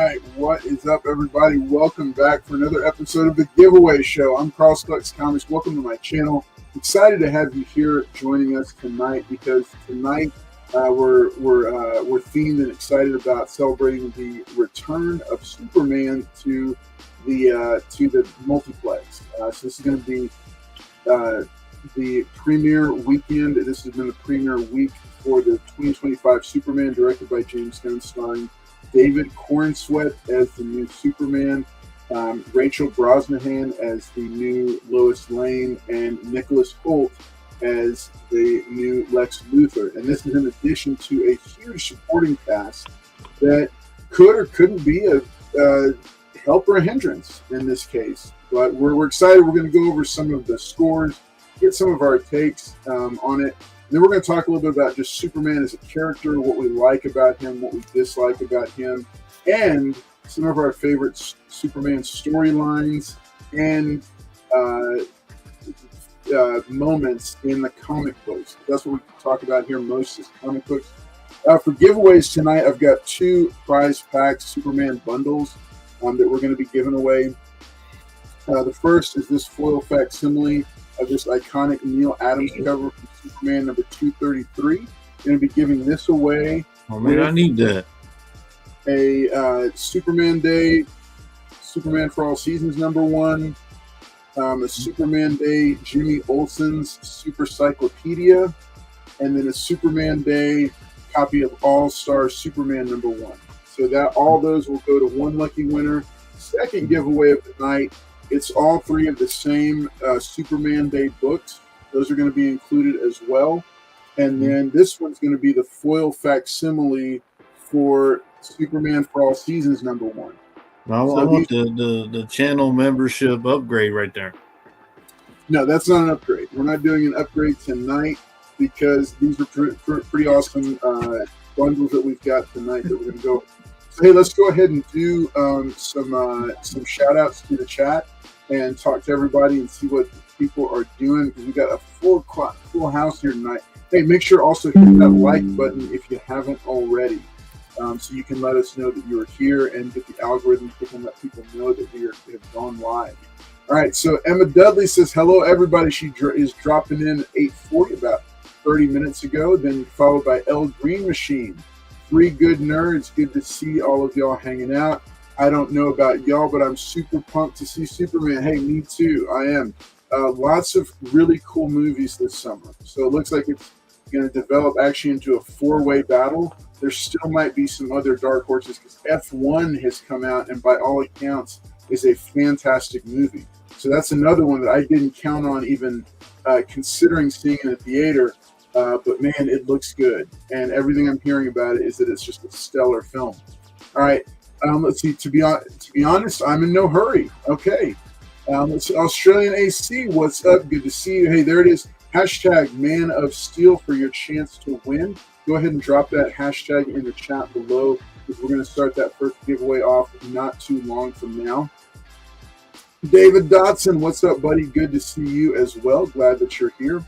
right, what is up, everybody? Welcome back for another episode of the Giveaway Show. I'm Carl Stux Comics. Welcome to my channel. Excited to have you here joining us tonight because tonight we're themed and excited about celebrating the return of Superman to the multiplex. So this is going to be the premiere weekend. This has been the premiere week for the 2025 Superman, directed by James Gunn, starring David Cornsweet as the new Superman, Rachel Brosnahan as the new Lois Lane, and Nicholas Hoult as the new Lex Luthor. And this is in addition to a huge supporting cast that could or couldn't be a help or a hindrance in this case. But we're excited. We're going to go over some of the scores, get some of our takes on it. And then we're going to talk a little bit about just Superman as a character, what we like about him, what we dislike about him, and some of our favorite Superman storylines and moments in the comic books. That's what we talk about here most, is comic books. For giveaways tonight, I've got 2 prize pack Superman bundles that we're going to be giving away. The first is this foil facsimile of this iconic Neil Adams cover from Superman number 233. Going to be giving this away. Oh man, I need that. A Superman Day, Superman for All Seasons number 1, a Superman Day Jimmy Olsen's Super Cyclopedia, and then a Superman Day copy of All Star Superman number 1. So that all those will go to one lucky winner. Second giveaway of the night. It's all 3 of the same Superman Day books. Those are going to be included as well. And then this one's going to be the foil facsimile for Superman for All Seasons number 1. I want the channel membership upgrade right there. No, that's not an upgrade. We're not doing an upgrade tonight because these are pretty awesome bundles that we've got tonight that we're going to go. So, hey, let's go ahead and do some shout outs to the chat and talk to everybody and see what people are doing, because we've got a full house here tonight. Hey, make sure also hit that like button if you haven't already, so you can let us know that you are here and get the algorithm to let people know that we have gone live. All right, so Emma Dudley says, hello, everybody. She is dropping in at 8:40, about 30 minutes ago, then followed by L Green Machine. 3 good nerds. Good to see all of y'all hanging out. I don't know about y'all, but I'm super pumped to see Superman. Hey, me too. I am. Lots of really cool movies this summer. So it looks like it's going to develop actually into a 4-way battle. There still might be some other dark horses because F1 has come out and by all accounts is a fantastic movie. So that's another one that I didn't count on even considering seeing in the theater. But man, it looks good, and everything I'm hearing about it is that it's just a stellar film. All right, let's see. To be honest, I'm in no hurry. Okay, let's see. Australian AC, what's up? Good to see you. Hey, there it is. Hashtag Man of Steel for your chance to win. Go ahead and drop that hashtag in the chat below, because we're going to start that first giveaway off not too long from now. David Dotson, what's up, buddy? Good to see you as well. Glad that you're here.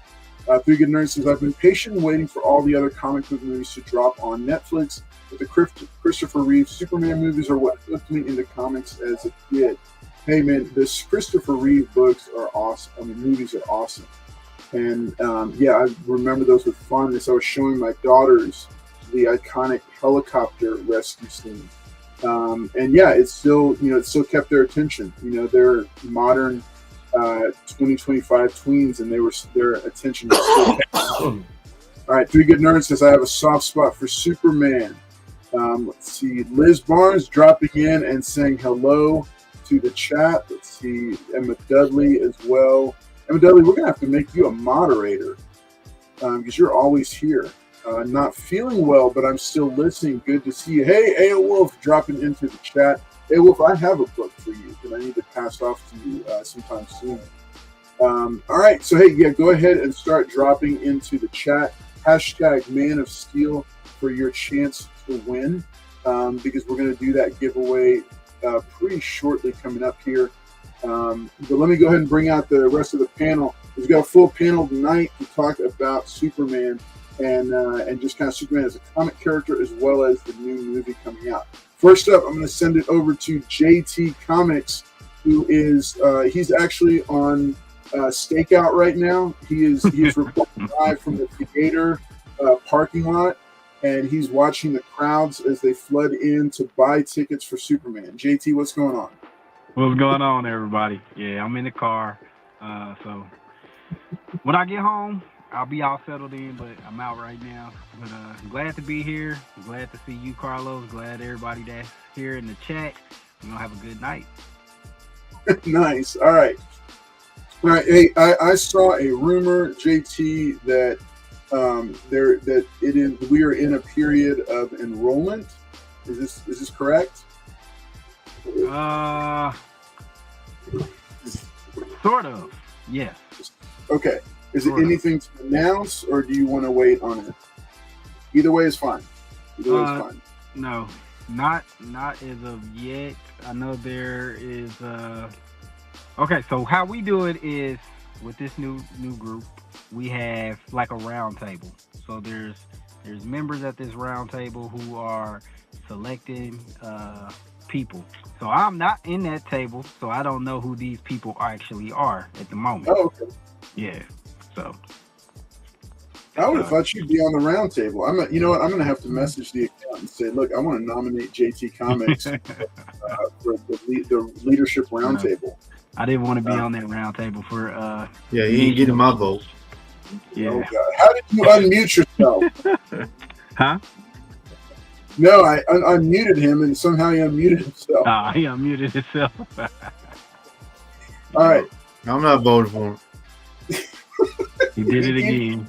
3 Good Nerds says, I've been patient waiting for all the other comic book movies to drop on Netflix, but the Christopher Reeve Superman movies are what hooked me into comics as a kid. Hey man, this Christopher Reeve books are awesome. I mean, movies are awesome. And yeah, I remember those with fondness. I was showing my daughters the iconic helicopter rescue scene. And yeah, it's still kept their attention. They're modern 2025 tweens, and their attention is still kept. All right, 3 Good Nerds says, I have a soft spot for Superman. Let's see, Liz Barnes dropping in and saying hello to the chat. Let's see, Emma Dudley as well. Emma Dudley, we're gonna have to make you a moderator because you're always here. Not feeling well, but I'm still listening. Good to see you. Hey, A.O. Wolf dropping into the chat. Hey, Wolf, I have a book for you that I need to pass off to you sometime soon. All right, so hey, yeah, go ahead and start dropping into the chat. Hashtag Man of Steel for your chance to win, because we're going to do that giveaway pretty shortly coming up here. But let me go ahead and bring out the rest of the panel. We've got a full panel tonight to talk about Superman and just kind of Superman as a comic character, as well as the new movie coming out. First up, I'm going to send it over to JT Comics, who is he's actually on stakeout right now. He is reporting live from the theater parking lot, and he's watching the crowds as they flood in to buy tickets for Superman. JT, what's going on? What's going on, everybody? Yeah, I'm in the car. So when I get home, I'll be all settled in, but I'm out right now. But glad to be here. Glad to see you, Carlos. Glad everybody that's here in the chat. We're going to have a good night. Nice. All right. Hey, I saw a rumor, JT, that we are in a period of enrollment. Is this correct? Sort of. Yes. Okay. Is it anything to announce, or do you want to wait on it? Either way is fine. No, not as of yet. I know there is. Okay, so how we do it is with this new group, we have like a round table. So there's members at this round table who are selecting people. So I'm not in that table, so I don't know who these people actually are at the moment. Oh, okay. Yeah. So I would have thought you'd be on the round table. You know what? I'm going to have to message the account and say, look, I want to nominate JT Comics for the leadership roundtable. I didn't want to be on that round table for. Yeah, he ain't getting my vote. Yeah. Oh, God. How did you unmute yourself? Huh? No, I unmuted him, and somehow he unmuted himself. He unmuted himself. All right. I'm not voting for him. He did it again.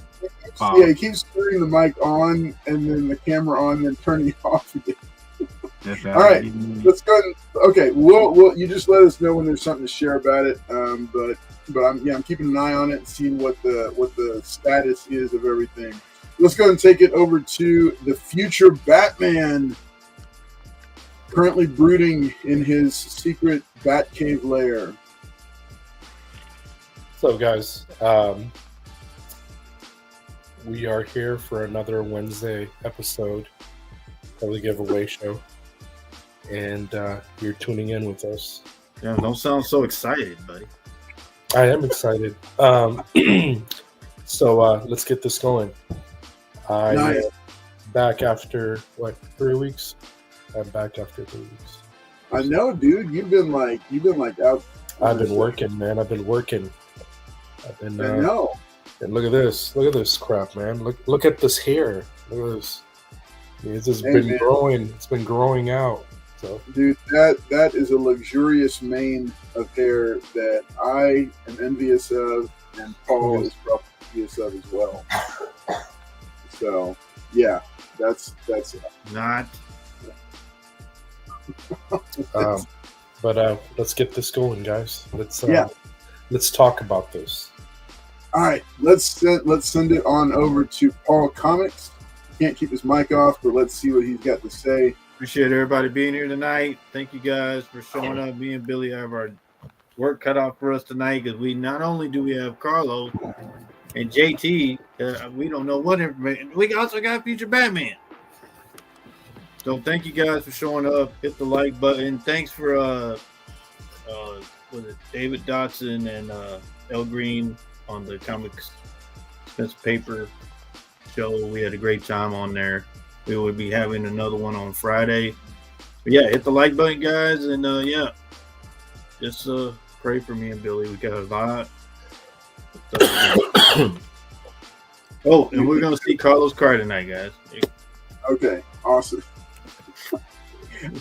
Yeah, he keeps turning the mic on, and then the camera on, and then turning it off again. All right, let's go. Okay, we'll you just let us know when there's something to share about it. But I'm keeping an eye on it and seeing what the status is of everything. Let's go and take it over to the future Batman, currently brooding in his secret Batcave lair. So, guys, we are here for another Wednesday episode of the giveaway show, and you're tuning in with us. Yeah, don't sound so excited, buddy. I am excited. So let's get this going. Nice. Back after 3 weeks? I'm back after 3 weeks. I know, dude. You've been like out. I've been working, man. I've been. I know. And look at this crap, man. Look at this hair. Look at this. It's just been growing. It's been growing out. So, dude, that is a luxurious mane of hair that I am envious of, and Paul is probably envious of as well. So, yeah, that's not. But let's get this going, guys. Let's talk about this. All right, let's send it on over to Paul Comics. Can't keep his mic off, but let's see what he's got to say. Appreciate everybody being here tonight. Thank you guys for showing up. Me and Billy have our work cut off for us tonight because we not only do we have Carlos and JT, we don't know what information. We also got future Batman. So thank you guys for showing up. Hit the like button. Thanks for was it David Dotson and El Green on the Comics Expense Paper show. We had a great time on there. We will be having another one on Friday. But yeah, hit the like button, guys, and just pray for me and Billy. We got a lot. Oh, and we're gonna see Carlos Carr tonight, guys. Okay, awesome.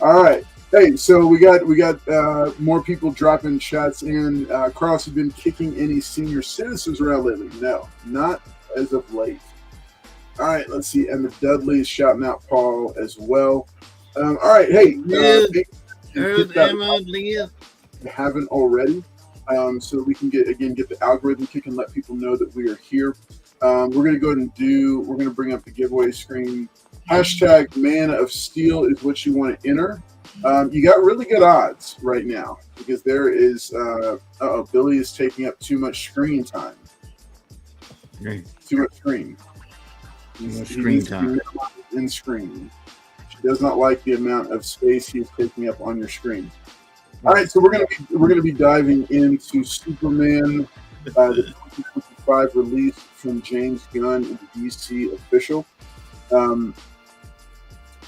All right. Hey, so we got more people dropping shots in. Carlos, have been kicking any senior citizens around lately? No, not as of late. All right, let's see. Emma Dudley is shouting out Paul as well. All right, hey, there's Emma. You haven't already, so we can get the algorithm kicking, let people know that we are here. We're gonna go ahead and we're gonna bring up the giveaway screen. Hashtag Man of Steel is what you want to enter. You got really good odds right now because there is Billy is taking up too much screen time. Great. Too much screen. Too much screen time. In screen. He does not like the amount of space he is taking up on your screen. All right, so we're gonna be diving into Superman, the 2025 release from James Gunn and DC official.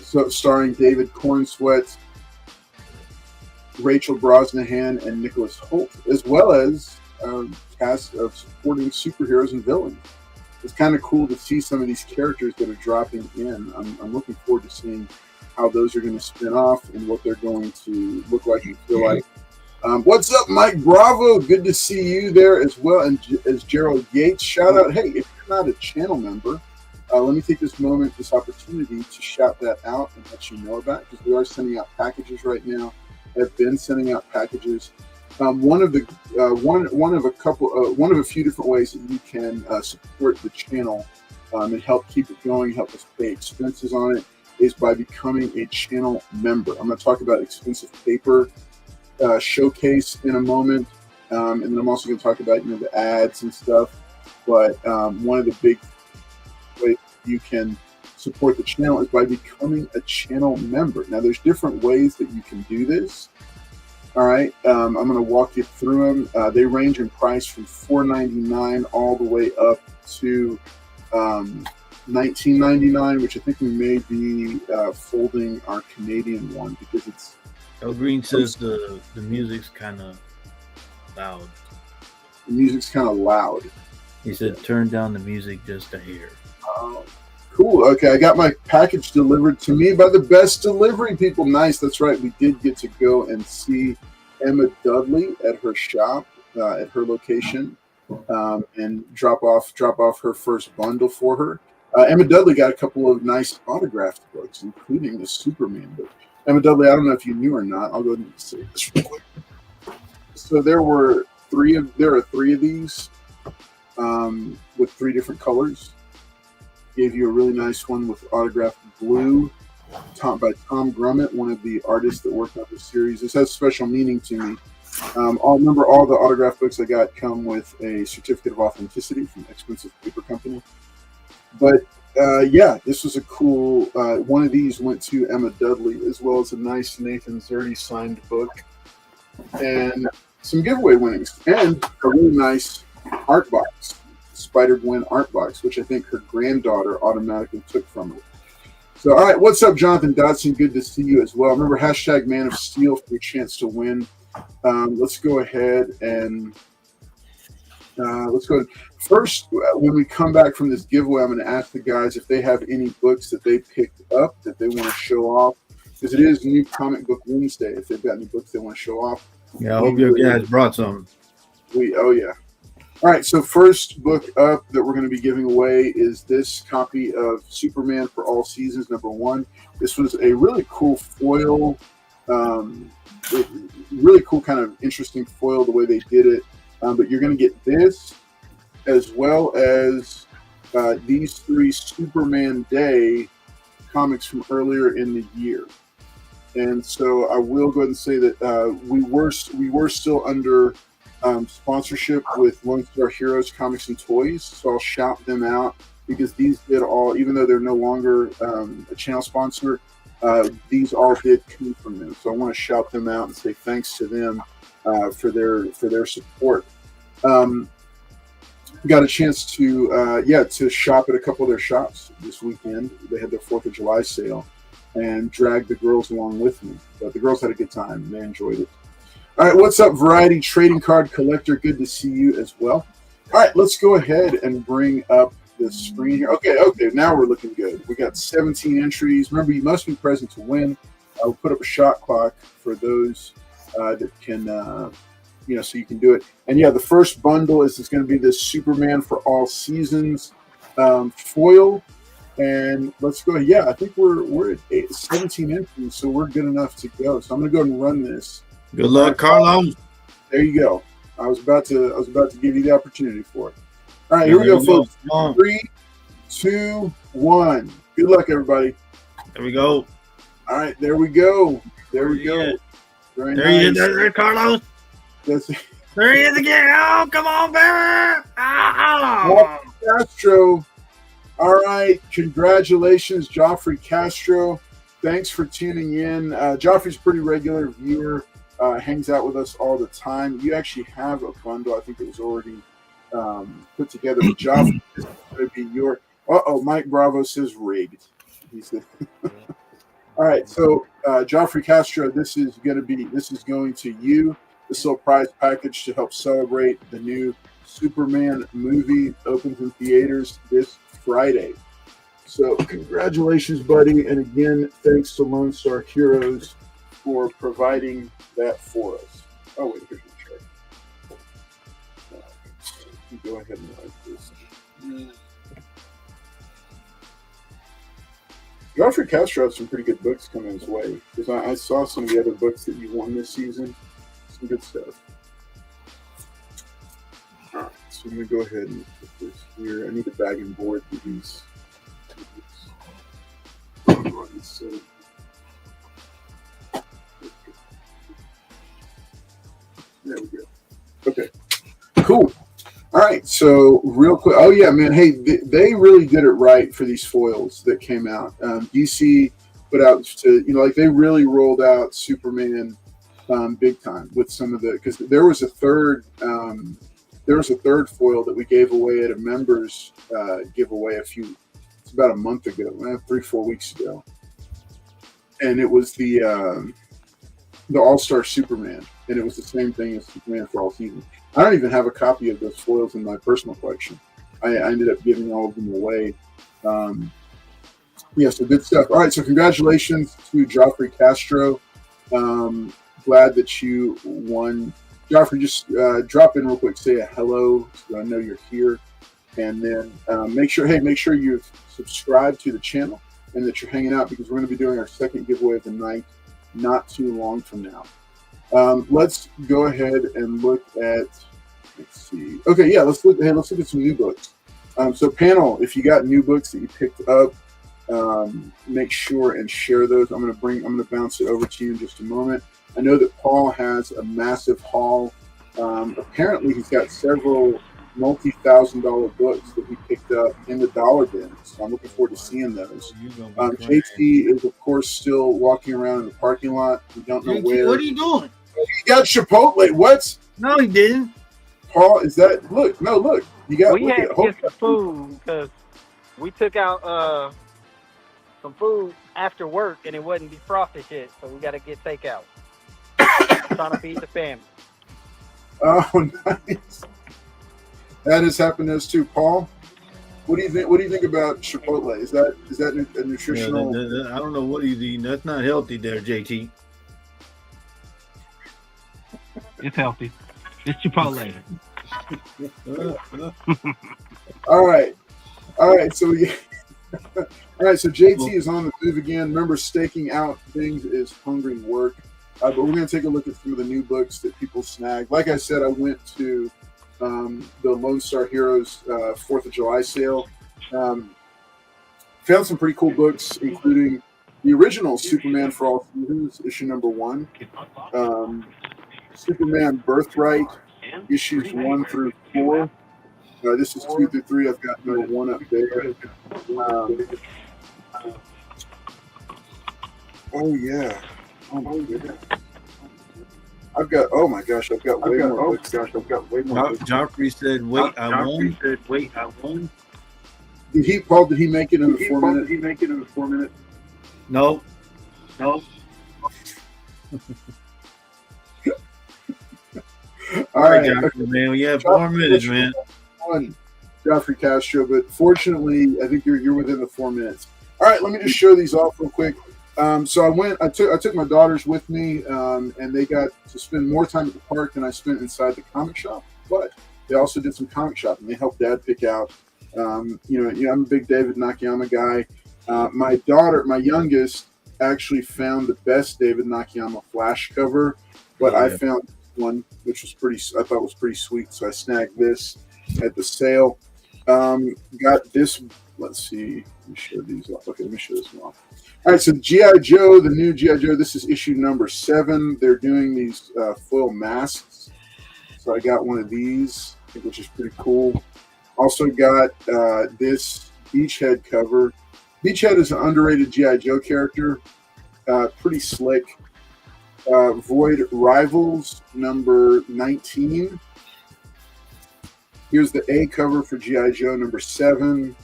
So starring David Cornsweet, Rachel Brosnahan, and Nicholas Hoult, as well as cast of supporting superheroes and villains. It's kind of cool to see some of these characters that are dropping in. I'm looking forward to seeing how those are going to spin off and what they're going to look like and feel like. What's up, Mike Bravo? Good to see you there as well. And as Gerald Yates, shout out. Hey, if you're not a channel member, let me take this opportunity to shout that out and let you know about it, because we are sending out packages right now. Have been sending out packages. One of a few different ways that you can support the channel and help keep it going, help us pay expenses on it, is by becoming a channel member. I'm going to talk about expensive paper showcase in a moment, and then I'm also going to talk about the ads and stuff. But one of the big ways you can support the channel is by becoming a channel member. Now, there's different ways that you can do this. All right, I'm going to walk you through them. They range in price from $4.99 all the way up to $19.99, which I think we may be folding our Canadian one because it's. El Green says the music's kind of loud. The music's kind of loud. He said, turn down the music just a hair. Cool. Okay, I got my package delivered to me by the best delivery people. Nice. That's right. We did get to go and see Emma Dudley at her shop, at her location, and drop off her first bundle for her. Emma Dudley got a couple of nice autographed books, including the Superman book. Emma Dudley, I don't know if you knew or not. I'll go ahead and say this real quick. So there are three of these with three different colors. Gave you a really nice one with autographed blue, by Tom Grummett, one of the artists that worked on the series. This has special meaning to me. All the autograph books I got come with a certificate of authenticity from Expensive Paper Company. But this was a cool one. Of these went to Emma Dudley, as well as a nice Nathan Zerdy signed book and some giveaway winnings and a really nice art box, Spider-Gwen art box, which I think her granddaughter automatically took from her. So, all right, what's up, Jonathan Dodson? Good to see you as well. Remember, hashtag Man of Steel for your chance to win. Let's go ahead and first, when we come back from this giveaway, I'm going to ask the guys if they have any books that they picked up that they want to show off, because it is New Comic Book Wednesday. If they've got any books they want to show off. Yeah, I hope you guys brought some. Yeah. All right, so first book up that we're going to be giving away is this copy of Superman for All Seasons, #1. This was a really cool foil, really cool kind of interesting foil the way they did it. But you're going to get this as well as these three Superman Day comics from earlier in the year. And so I will go ahead and say that we were still under sponsorship with Lone Star Heroes Comics and Toys, so I'll shout them out because these did all, even though they're no longer a channel sponsor, these all did come from them. So I want to shout them out and say thanks to them for their support. Got a chance to shop at a couple of their shops this weekend. They had their 4th of July sale and dragged the girls along with me. But the girls had a good time and they enjoyed it. All right, what's up, Variety Trading Card Collector? Good to see you as well. All right, let's go ahead and bring up the screen here. Okay, now we're looking good. We got 17 entries. Remember, you must be present to win. I'll put up a shot clock for those that can, so you can do it. And yeah, the first bundle is going to be this Superman for All Seasons foil. And let's go. Yeah, I think we're at 17 entries, so we're good enough to go. So I'm going to go ahead and run this. Good luck, Carlos. There you go. I was about to give you the opportunity for it. All right, here we go, folks. 3, 2, 1. Good luck, everybody. There we go. All right, there we go. There we go. Very there nice. He is, there, Carlos. There he is again. Oh, come on, baby. Oh. Castro. All right, congratulations, Joffrey Castro. thanks for tuning in. Joffrey's a pretty regular viewer, hangs out with us all the time. You actually have a bundle. I think it was already put together. But Joffrey, this is going to be your. Mike Bravo says rigged. He said. All right, so Joffrey Castro, this is going to you. This little prize package to help celebrate the new Superman movie opens in theaters this Friday. So congratulations, buddy. And again, thanks to Lone Star Heroes for providing that for us. Oh, wait, here's the chart. Go ahead and write this. Joffrey Castro has some pretty good books coming his way. Because I saw some of the other books that you won this season. Some good stuff. All right, so I'm going to go ahead and put this here. I need a bag and board for these. There we go. Okay, cool. All right, so real quick. Oh yeah, man. Hey, they really did it right for these foils that came out. DC put out they really rolled out Superman big time with some of the, because there was a third foil that we gave away at a members giveaway it's about a month ago, 3-4 weeks ago, and it was the All-Star Superman, and it was the same thing as Superman for All Seasons. I don't even have a copy of those foils in my personal collection. I ended up giving all of them away. So good stuff. All right, so congratulations to Joffrey Castro. Glad that you won. Joffrey, just drop in real quick, say a hello so I know you're here. And then make sure you've subscribed to the channel and that you're hanging out, because we're going to be doing our second giveaway of the night not too long from now. Let's go ahead and look at, let's see. Okay, yeah, let's look at some new books. So panel, if you got new books that you picked up, make sure and share those. I'm going to bounce it over to you in just a moment. I know that Paul has a massive haul. Apparently he's got several multi-$1,000 books that he picked up in the dollar bin. So I'm looking forward to seeing those. JT is of course still walking around in the parking lot. We don't know where. What are you doing? He got Chipotle. What? No, he didn't. Paul, is that? Look. You got. We had to get some food because we took out some food after work and it wasn't defrosted yet, so we got to get takeout. Trying to feed the family. Oh, nice. That has happened to us too, Paul. What do you think? What do you think about Chipotle? Is that a nutritional? I don't know what he's eating. That's not healthy, there, JT. It's healthy. It's Chipotle. All right. So so JT is on the move again. Remember, staking out things is hungry work. But we're going to take a look at some of the new books that people snagged. Like I said, I went to the Lone Star Heroes 4th of July sale. Found some pretty cool books, including the original Superman for All Seasons, issue number 1. Superman Birthright, issues 1 through 4. This is 2 through 3. I've got number 1 up there. Oh yeah. Oh my goodness. I've got way more books. Joffrey said, "Wait, I won." Did he make it in the 4 minutes? No. All right, Joffrey, man. We have 4 minutes, man. Joffrey Castro, but fortunately, I think you're within the 4 minutes. All right, let me just show these off real quick. So I took my daughters with me, and they got to spend more time at the park than I spent inside the comic shop. But they also did some comic shopping. They helped Dad pick out. I'm a big David Nakayama guy. My youngest, actually found the best David Nakayama Flash cover, but I found one which was I thought was pretty sweet. So I snagged this at the sale. Got this. Let's see. Let me show these off. Okay, let me show this one off. All right, so G.I. Joe, the new G.I. Joe, this is issue number 7. They're doing these foil masks. So I got one of these, which is pretty cool. Also got this Beachhead cover. Beachhead is an underrated G.I. Joe character. Pretty slick. Void Rivals number 19. Here's the A cover for G.I. Joe number 7.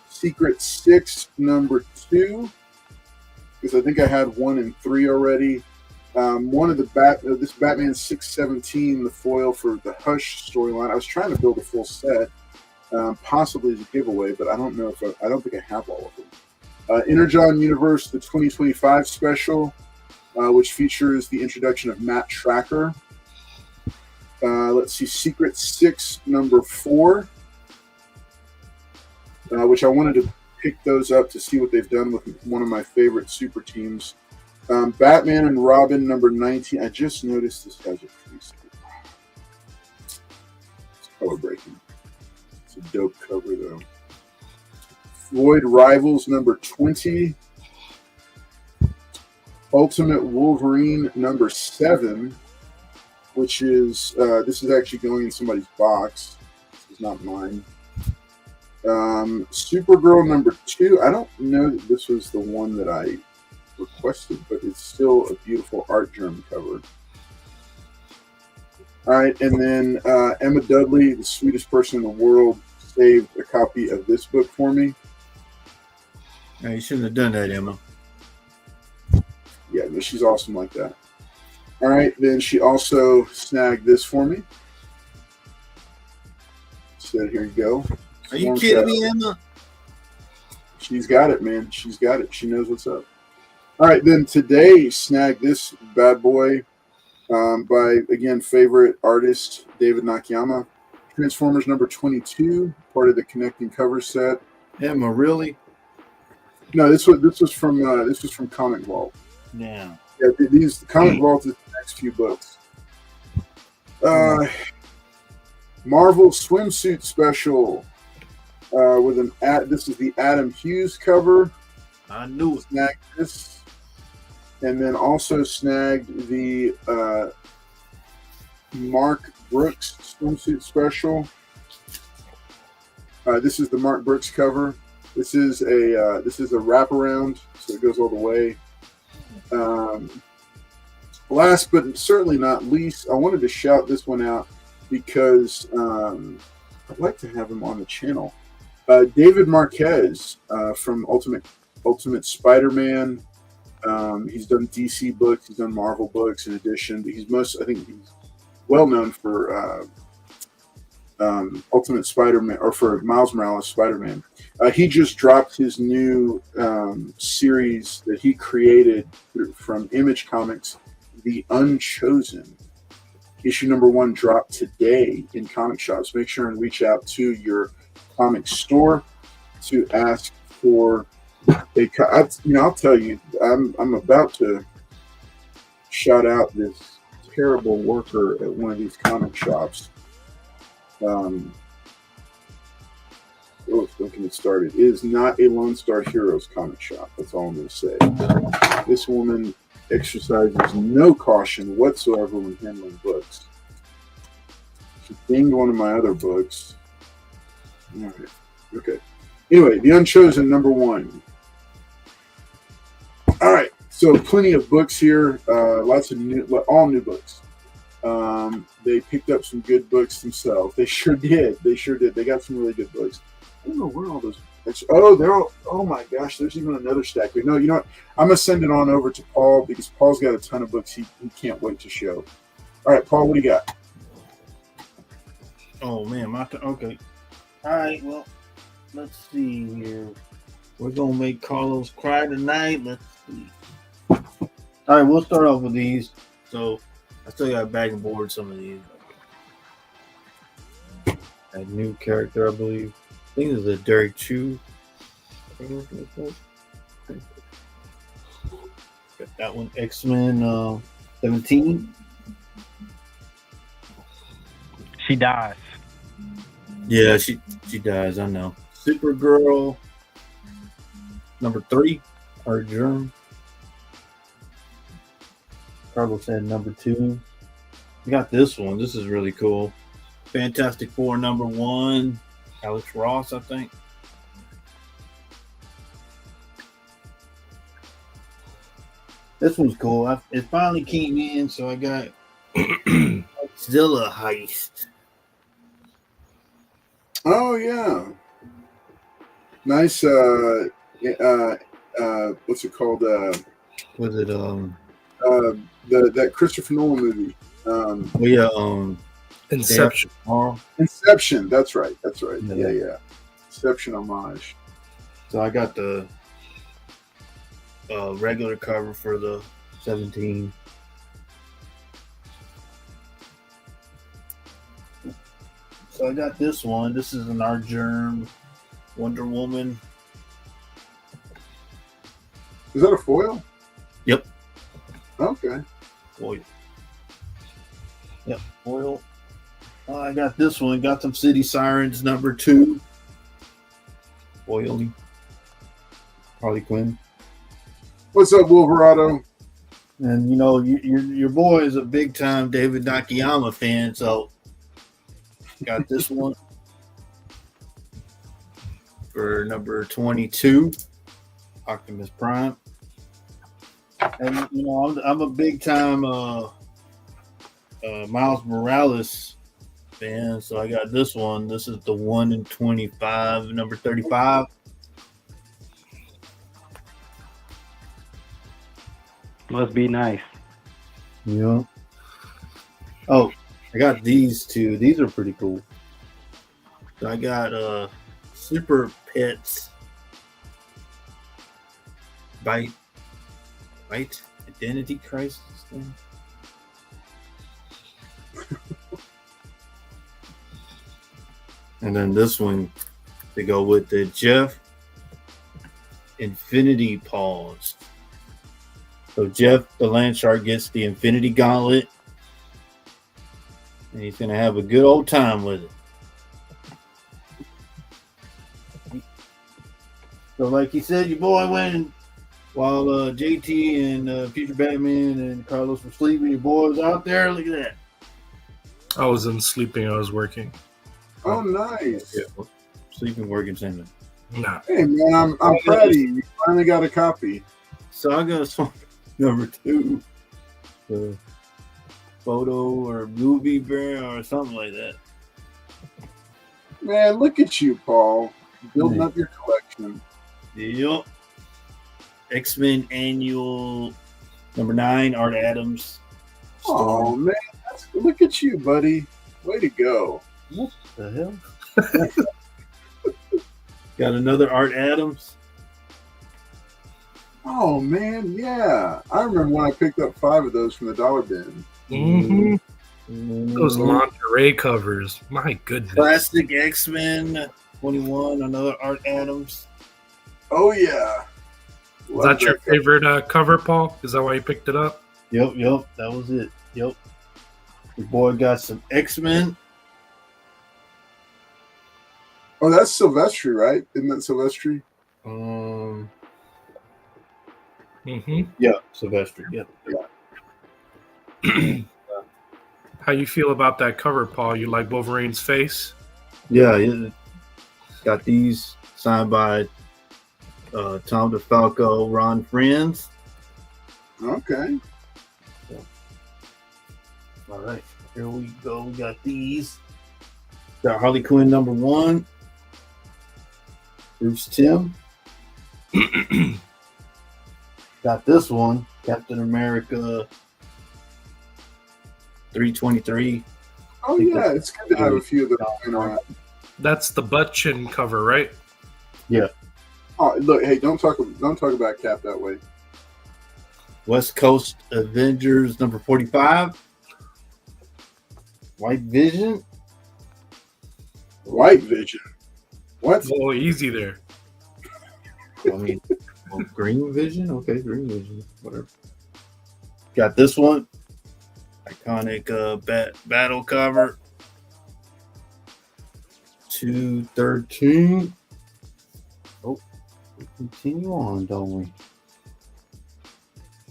Secret 6 number 2. Because I think I had 1 and 3 already. One of the this Batman 617, the foil for the Hush storyline. I was trying to build a full set, possibly as a giveaway, but I don't know if I don't think I have all of them. Energon Universe, the 2025 special, which features the introduction of Matt Tracker. Let's see, Secret 6 number 4, which I wanted to pick those up to see what they've done with one of my favorite super teams. Batman and Robin number 19. I just noticed this has a crease. It's color breaking. It's a dope cover though. Void Rivals number 20. Ultimate Wolverine number 7, which is this is actually going in somebody's box. This is not mine. Supergirl number 2. I don't know that this was the one that I requested, but it's still a beautiful art germ cover. All right, and then Emma Dudley, the sweetest person in the world, saved a copy of this book for me. Yeah, you shouldn't have done that, Emma. Yeah, but she's awesome like that. All right, then she also snagged this for me. Said, here you go. Are you kidding me, Emma? She's got it, man. She's got it. She knows what's up. All right, then today snagged this bad boy by, again, favorite artist David Nakayama. Transformers number 22, part of the connecting cover set. Emma, really? No, this was from Comic Vault. Yeah. Yeah, the Comic Vault is the next few books. Marvel swimsuit special with this is the Adam Hughes cover. I knew it. Snagged this. And then also snagged the Mark Brooks swimsuit special. This is the Mark Brooks cover. This is a wraparound, so it goes all the way. Last but certainly not least, I wanted to shout this one out because I'd like to have him on the channel. David Marquez from Ultimate Spider-Man. He's done DC books, he's done Marvel books in addition. I think he's well known for Ultimate Spider-Man, or for Miles Morales Spider-Man. He just dropped his new series that he created from Image Comics, The Unchosen. Issue number 1 dropped today in comic shops. Make sure and reach out to your comic store to ask for I'll tell you, I'm about to shout out this terrible worker at one of these comic shops. Don't get me started. It is not a Lone Star Heroes comic shop. That's all I'm going to say. This woman exercises no caution whatsoever when handling books. She dinged one of my other books. All right. Okay. Anyway, The Unchosen number 1. All right. So plenty of books here. Lots of all new books. They picked up some good books themselves. They sure did. They got some really good books. I don't know where all those books. Oh my gosh, there's even another stack here. No, you know what? I'm going to send it on over to Paul because Paul's got a ton of books he can't wait to show. All right, Paul, what do you got? Oh, man. Okay. All right, well, let's see here. We're going to make Carlos cry tonight. Let's see. All right, we'll start off with these. So I still got back and board some of these. A new character, I believe. I think this is a Derek Chu. Got that one. X-Men 17. She dies. Yeah, she dies, I know. Supergirl number 3, Art Germ. Carlos said number 2. We got this one. This is really cool. Fantastic Four number 1. Alex Ross, I think. This one's cool. It finally came in, so I got Zilla Heist. Oh yeah, nice. What's it called? Was it That Christopher Nolan movie. Inception. Inception. That's right. Yeah. Yeah. Inception homage. So I got the regular cover for the 17. So I got this one. This is an Art Germ Wonder Woman. Is that a foil? Yep. Okay. Foil. Yep, foil. I got this one. Gotham City Sirens #2. Foily. Harley Quinn. What's up, Wolverado? And you know, your boy is a big time David Nakayama fan, so got this one for #22, Optimus Prime. And you know, I'm a big time Miles Morales fan, so I got this one. This is the 1 in 25, #35. Must be nice. Yeah. Oh, I got these two. These are pretty cool. So I got Super Pets Bite Identity Crisis thing. And then this one to go with the Jeff Infinity Paws. So Jeff the Land Shark gets the Infinity Gauntlet, and he's gonna have a good old time with it. So, like he said, your boy went while JT and Future Batman and Carlos were sleeping. Your boy was out there. Look at that. I wasn't sleeping. I was working. Oh, nice. Yeah, sleeping, working, same thing. Nah. Hey man, I'm proud of you. You finally got a copy. So I got swap #2, the photo or movie bear or something like that. Man, look at you, Paul, building up your collection. Yep. X-Men Annual #9, Art Adams. Oh man, look at you, buddy. Way to go. What the hell? Got another Art Adams. Oh man, yeah. I remember when I picked up 5 of those from the dollar bin. Mm-hmm. Those lingerie covers. My goodness. Classic X-Men 21, another Art Adams. Oh yeah. Is that your favorite cover, Paul? Is that why you picked it up? Yep, that was it. Yep. Your boy got some X-Men. Oh, that's Silvestri, right? Isn't that Silvestri? Yeah, Sylvester. Yep. How you feel about that cover, Paul? You like Wolverine's face? Yeah, got these signed by Tom DeFalco, Ron Friends. Okay. All right, here we go. We got these. Got Harley Quinn #1. Bruce Timm. Got this one, Captain America 323. Oh yeah, it's good to have a few of those going around. That's the butt chin cover, right? Yeah. Oh look, hey, don't talk about Cap that way. West Coast Avengers #45. White Vision. White Vision. What? Oh, easy there. I mean, Green Vision? Okay, Green Vision. Whatever. Got this one. Iconic battle cover. 213. Oh, we continue on, don't we?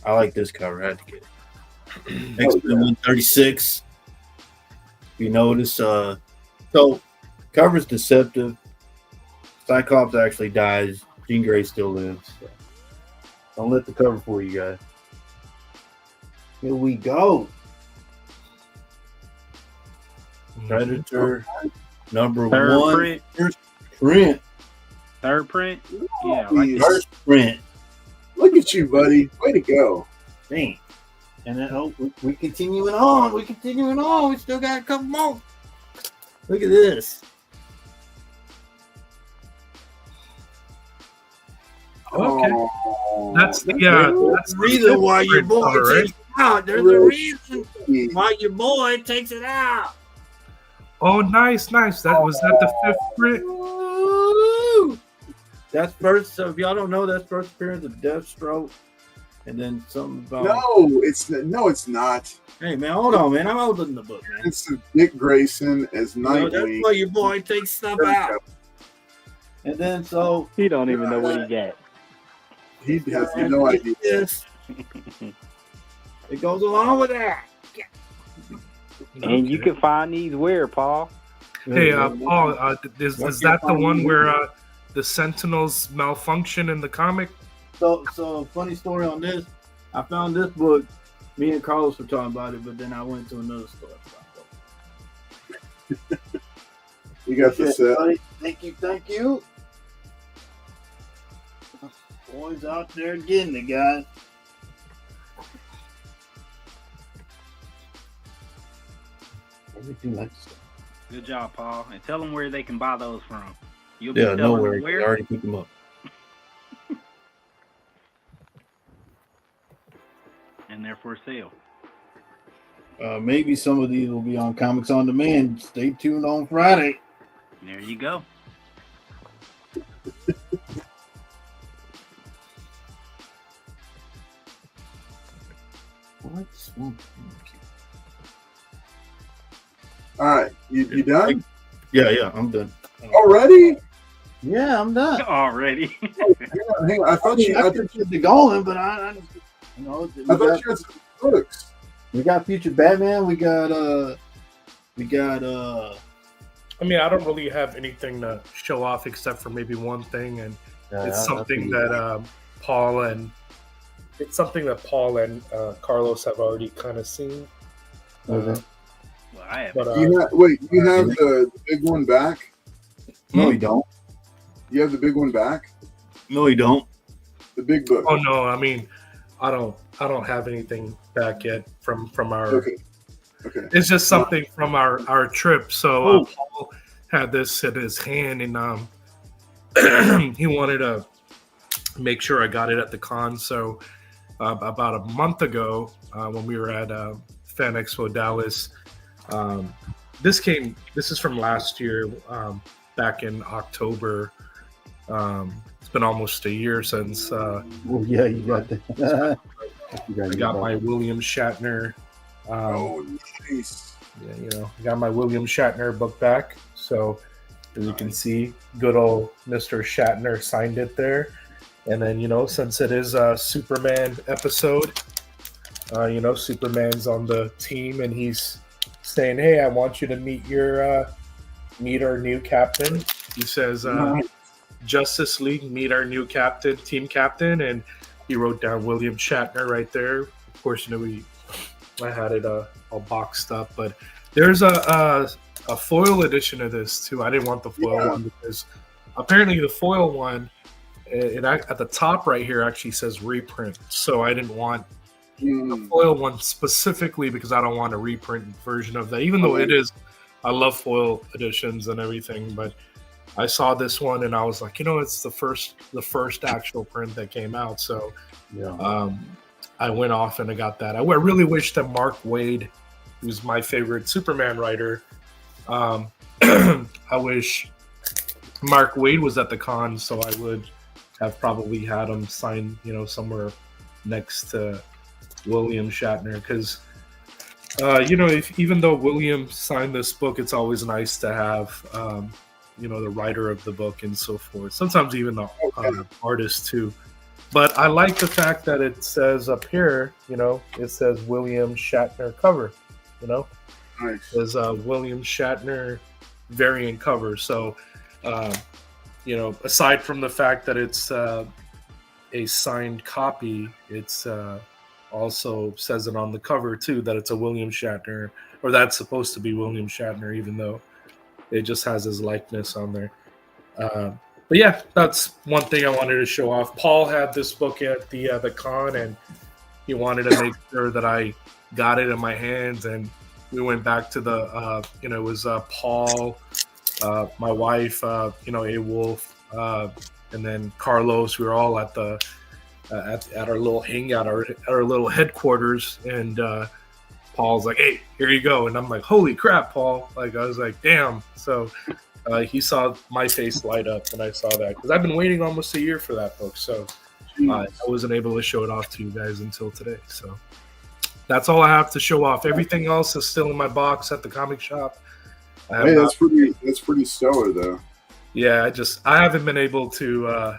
I like this cover. I had to get it. X-Men 136. You notice, so cover's deceptive. Cyclops actually dies. Jean Grey still lives. So don't let the cover fool you guys. Here we go. Predator number Third 1. print. First print. Third print. Yeah, Jeez. First print. Look at you, buddy. Way to go. Dang. And then we continuing on. We continuing on. We still got a couple more. Look at this. Okay. Oh, That's There's the a reason why your boy cover, right? takes it out. There's a reason why your boy takes it out. Oh, nice. That was that the 5th print. Woo! That's first. So if y'all don't know, that's first appearance of Deathstroke, and then something about. No, it's not. Hey man, hold on, man. I'm holding the book, man. It's Dick Grayson as You know, that's Nightwing. why your boy takes stuff out. And then so He don't even know what he got. He has no idea. Yes. It goes along with that. And you can find these where, Paul? Hey, Paul, is that the one where the Sentinels malfunction in the comic? So funny story on this. I found this book. Me and Carlos were talking about it, but then I went to another store. You got the set. Buddy. Thank you. Boys out there getting it, guys. Everything like stuff. Good job, Paul. And tell them where they can buy those from. You'll be Yeah, telling nowhere. them I where. already picked them up. And they're for sale. Maybe some of these will be on Comics on Demand. Stay tuned on Friday. There you go. All right, you done Yeah, I'm done. already? Yeah, I'm done. Already. Hang on. I thought you I could get it going, but I you know, you had some books. we got Future Batman. We got I mean, I don't really have anything to show off except for maybe one thing, and it's something that Paul and Carlos have already kind of seen. Okay. Well, I have. But You have the big one back? No, you don't. You have the big one back? No, you don't. The big book. oh no, I mean, I don't have anything back yet from our. Okay. It's just something from our trip. So Paul had this in his hand, and he wanted to make sure I got it at the con. So about a month ago, when we were at Fan Expo Dallas, this is from last year, back in October. It's been almost a year since Oh yeah, you got that. I got my William Shatner. Oh, nice. Yeah, I got my William Shatner book back. So as you can see, good old Mr. Shatner signed it there. And then, since it is a Superman episode, Superman's on the team and he's saying, "Hey, I want you to meet our new captain." He says, "Justice League, meet our new captain, team captain," and he wrote down William Shatner right there. Of course, I had it all boxed up, but there's a foil edition of this too. I didn't want the foil one because apparently the foil one, it at the top right here actually says reprint. So I didn't want the foil one specifically because I don't want a reprint version of that. Even though it is, I love foil editions and everything, but I saw this one and I was like, it's the first actual print that came out. So I went off and I got that. I really wish that Mark Waid, who's my favorite Superman writer, I wish Mark Waid was at the con, so I would have probably had him sign, somewhere next to William Shatner. Because, even though William signed this book, it's always nice to have, the writer of the book and so forth. Sometimes even the artist too. But I like the fact that it says up here, it says William Shatner cover, Nice. It says William Shatner variant cover. So, aside from the fact that it's a signed copy, it's also says it on the cover too, that it's a William Shatner, or that's supposed to be William Shatner, even though it just has his likeness on there. But yeah, that's one thing I wanted to show off. Paul had this book at the con, and he wanted to make sure that I got it in my hands. And we went back to the, it was Paul, my wife, A Wolf, and then Carlos. We were all at the at our little hangout, our little headquarters, and Paul's like, "Hey, here you go," and I'm like, "Holy crap, Paul!" Like I was like, "Damn!" So he saw my face light up when I saw that, because I've been waiting almost a year for that book. So I wasn't able to show it off to you guys until today. So that's all I have to show off. Everything else is still in my box at the comic shop. Hey, that's pretty stellar, though. Yeah, I haven't been able to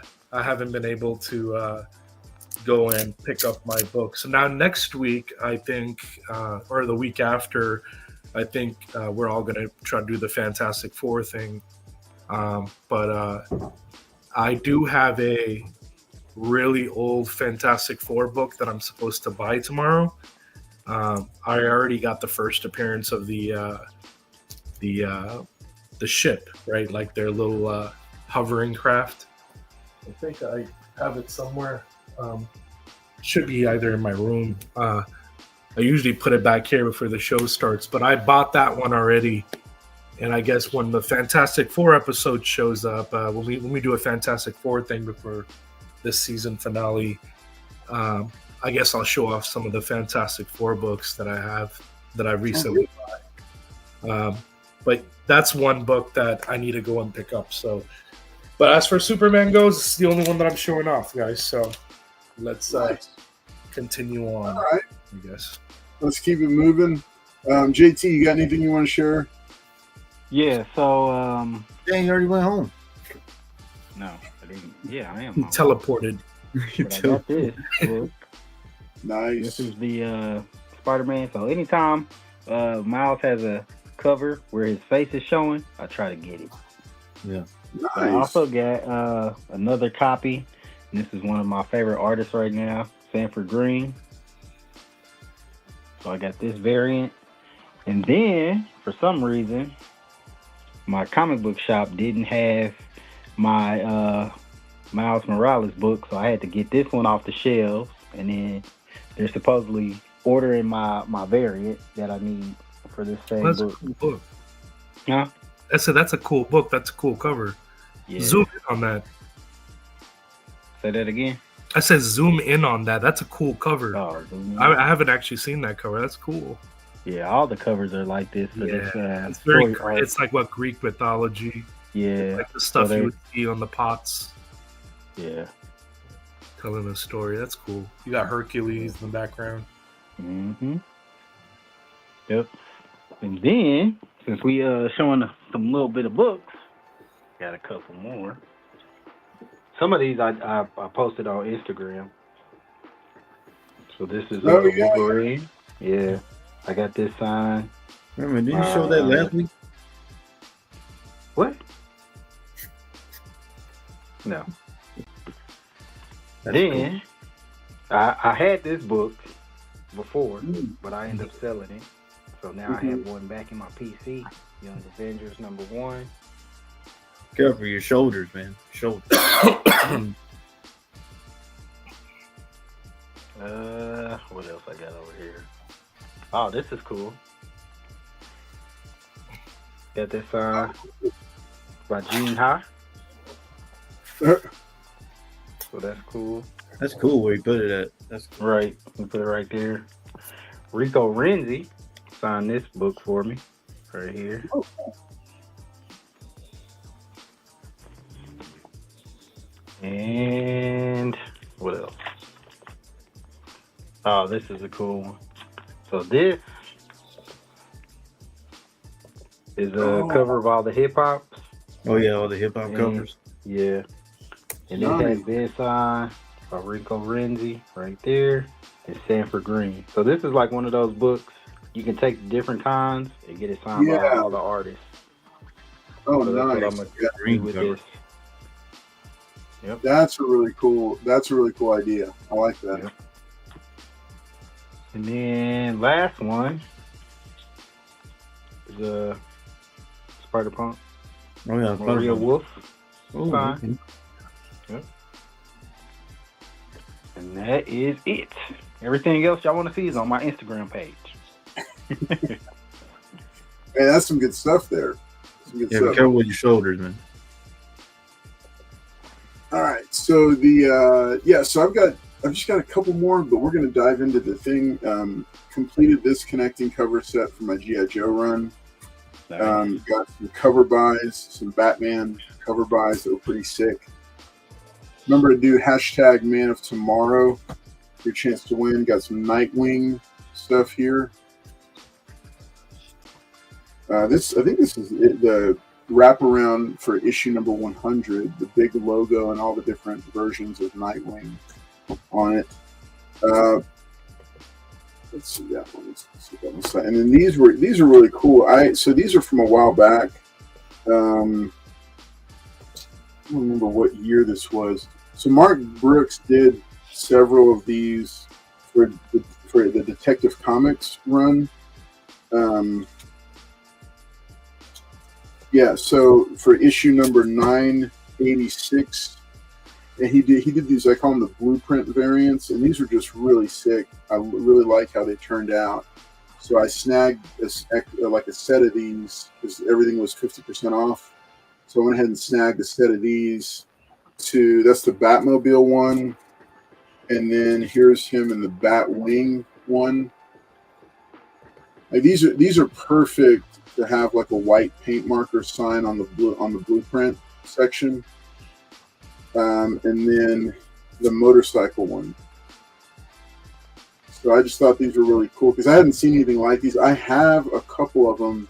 go and pick up my book. So now next week, I think, or the week after, I think we're all going to try to do the Fantastic Four thing. But I do have a really old Fantastic Four book that I'm supposed to buy tomorrow. I already got the first appearance of the ship, right? Like their little hovering craft. I think I have it somewhere. Should be either in my room. I usually put it back here before the show starts, but I bought that one already. And I guess when the Fantastic Four episode shows up, when we do a Fantastic Four thing before this season finale, I guess I'll show off some of the Fantastic Four books that I recently bought. But that's one book that I need to go and pick up. So, but as for Superman goes, it's the only one that I'm showing off, guys. So let's continue on. All right. I guess. Let's keep it moving. JT, you got anything you want to share? Yeah, so Dang, you already went home. no, I didn't. Yeah, I am. He teleported. But I got this book. Nice. This is the Spider-Man. So anytime Miles has a cover where his face is showing, I try to get it. Yeah. Nice. I also got another copy. And this is one of my favorite artists right now, Sanford Green. So I got this variant. And then, for some reason, my comic book shop didn't have my Miles Morales book, so I had to get this one off the shelves. And then they're supposedly ordering my variant that I need for this same That's book. a cool book. Huh? I said that's a cool book. That's a cool cover. Yeah. Zoom in on that. Say that again. I said zoom in on that. That's a cool cover. Oh, I haven't actually seen that cover. That's cool. yeah, all the covers are like this. For Yeah, this, it's very. story arc. It's like what Greek mythology, Yeah, like the stuff So you would see on the pots, yeah. telling a story. That's cool. You got Hercules in the background. Mm-hmm. Yep. And then, since we showing some little bit of books, got a couple more. Some of these I posted on Instagram. So this is Wolverine. Yeah. I got this signed. Remember, didn't you show that last week? What? No. Then I had this book before, but I ended up selling it. So now I have one back in my PC. Young Avengers #1. Careful your shoulders, man. Shoulders. What else I got over here? Oh, this is cool. Got this by Gene Ha. So that's cool. That's cool where you put it at. That's cool. Right. We put it right there. Rico Renzi signed this book for me. Right here. And what else? Oh, this is a cool one. So this is a cover of all the hip hops. Oh yeah, all the hip hop covers. Yeah. And it has this by Rico Renzi right there. And Sanford Green. So this is like one of those books you can take different kinds and get it signed by all the artists. Oh, so nice. that's what I'm gonna do with this. Yep. That's a really cool idea. I like that. Yep. And then last one is Spider Punk. Oh yeah, Maria Wolf. Oh, Fine. okay. Yep. And that is it. Everything else y'all want to see is on my Instagram page. Hey, that's some good stuff there. Some good Yeah, be stuff. careful with your shoulders, man. All right, so so I've just got a couple more, but we're going to dive into the thing. Completed this connecting cover set for my G.I. Joe run. Got some cover buys, some Batman cover buys that were pretty sick. Remember to do hashtag Man of Tomorrow for your chance to win. Got some Nightwing stuff here. I think this is the wraparound for issue number 100, the big logo and all the different versions of Nightwing on it. Let's see that one. Let's see that one. And then these are really cool. So these are from a while back. I don't remember what year this was. So Mark Brooks did several of these for the Detective Comics run. So for issue number 986, and he did these, I call them the blueprint variants, and these are just really sick. I really like how they turned out. So I snagged a set of these because everything was 50% off. So I went ahead and snagged a set of these. That's the Batmobile one, and then here's him in the Batwing one. Like these are perfect to have like a white paint marker sign on the blueprint section. And then the motorcycle one. So I just thought these were really cool because I hadn't seen anything like these. I have a couple of them,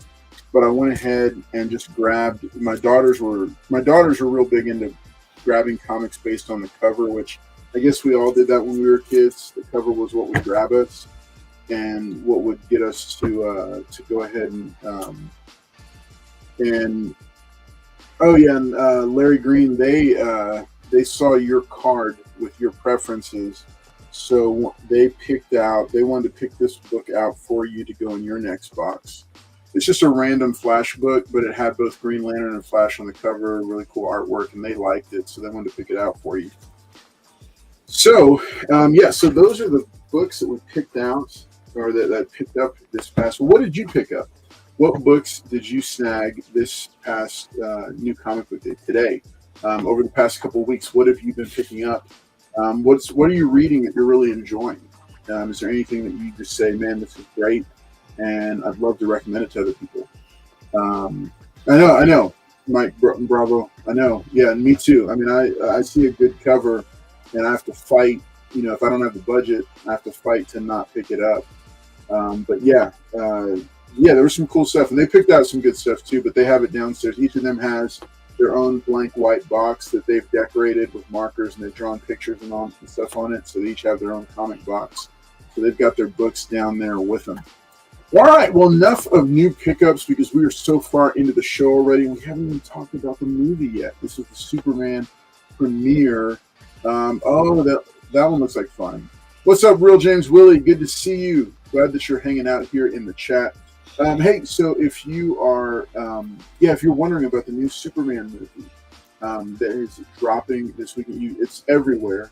but I went ahead and just grabbed. My daughters were real big into grabbing comics based on the cover, which I guess we all did that when we were kids. The cover was what would grab us and what would get us to go ahead and Larry Green, they saw your card with your preferences, so they wanted to pick this book out for you to go in your next box. It's just a random Flash book, but it had both Green Lantern and Flash on the cover, really cool artwork, and they liked it, so they wanted to pick it out for you. So, so those are the books that we picked out, or that picked up this past. What did you pick up? What books did you snag this past new comic book day today? Over the past couple of weeks, what have you been picking up? What are you reading that you're really enjoying? Is there anything that you just say, man, this is great, and I'd love to recommend it to other people? I know, Mike Bravo. I know, yeah, and me too. I mean, I see a good cover, and I have to fight. If I don't have the budget, I have to fight to not pick it up. There was some cool stuff, and they picked out some good stuff too, but they have it downstairs. Each of them has their own blank white box that they've decorated with markers, and they've drawn pictures and stuff on it, so they each have their own comic box. So they've got their books down there with them. All right, well, enough of new pickups because we are so far into the show already. We haven't even talked about the movie yet. This is the Superman premiere. That one looks like fun. What's up, Real James Willie? Good to see you. Glad that you're hanging out here in the chat. Hey, so if you are, if you're wondering about the new Superman movie that is dropping this weekend, it's everywhere.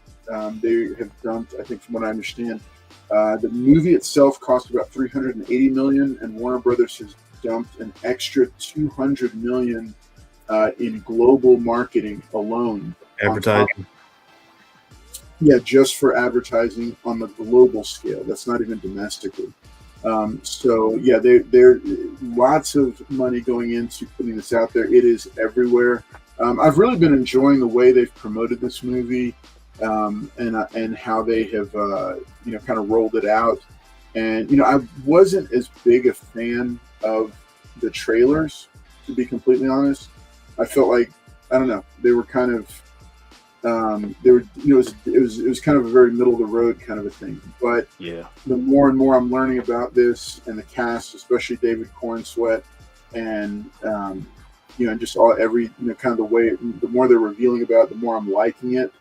They have dumped, I think, from what I understand, the movie itself cost about $380 million, and Warner Brothers has dumped an extra $200 million in global marketing alone. Advertising. Yeah, just for advertising on the global scale. That's not even domestically. There lots of money going into putting this out there. It is everywhere. I've really been enjoying the way they've promoted this movie, and how they have kind of rolled it out. And I wasn't as big a fan of the trailers, to be completely honest. I felt like, I don't know, they were kind of it was kind of a very middle of the road kind of a thing. But yeah, the more and more I'm learning about this and the cast, especially David Cornsweet, and just kind of the way, the more they're revealing about it, the more I'm liking it.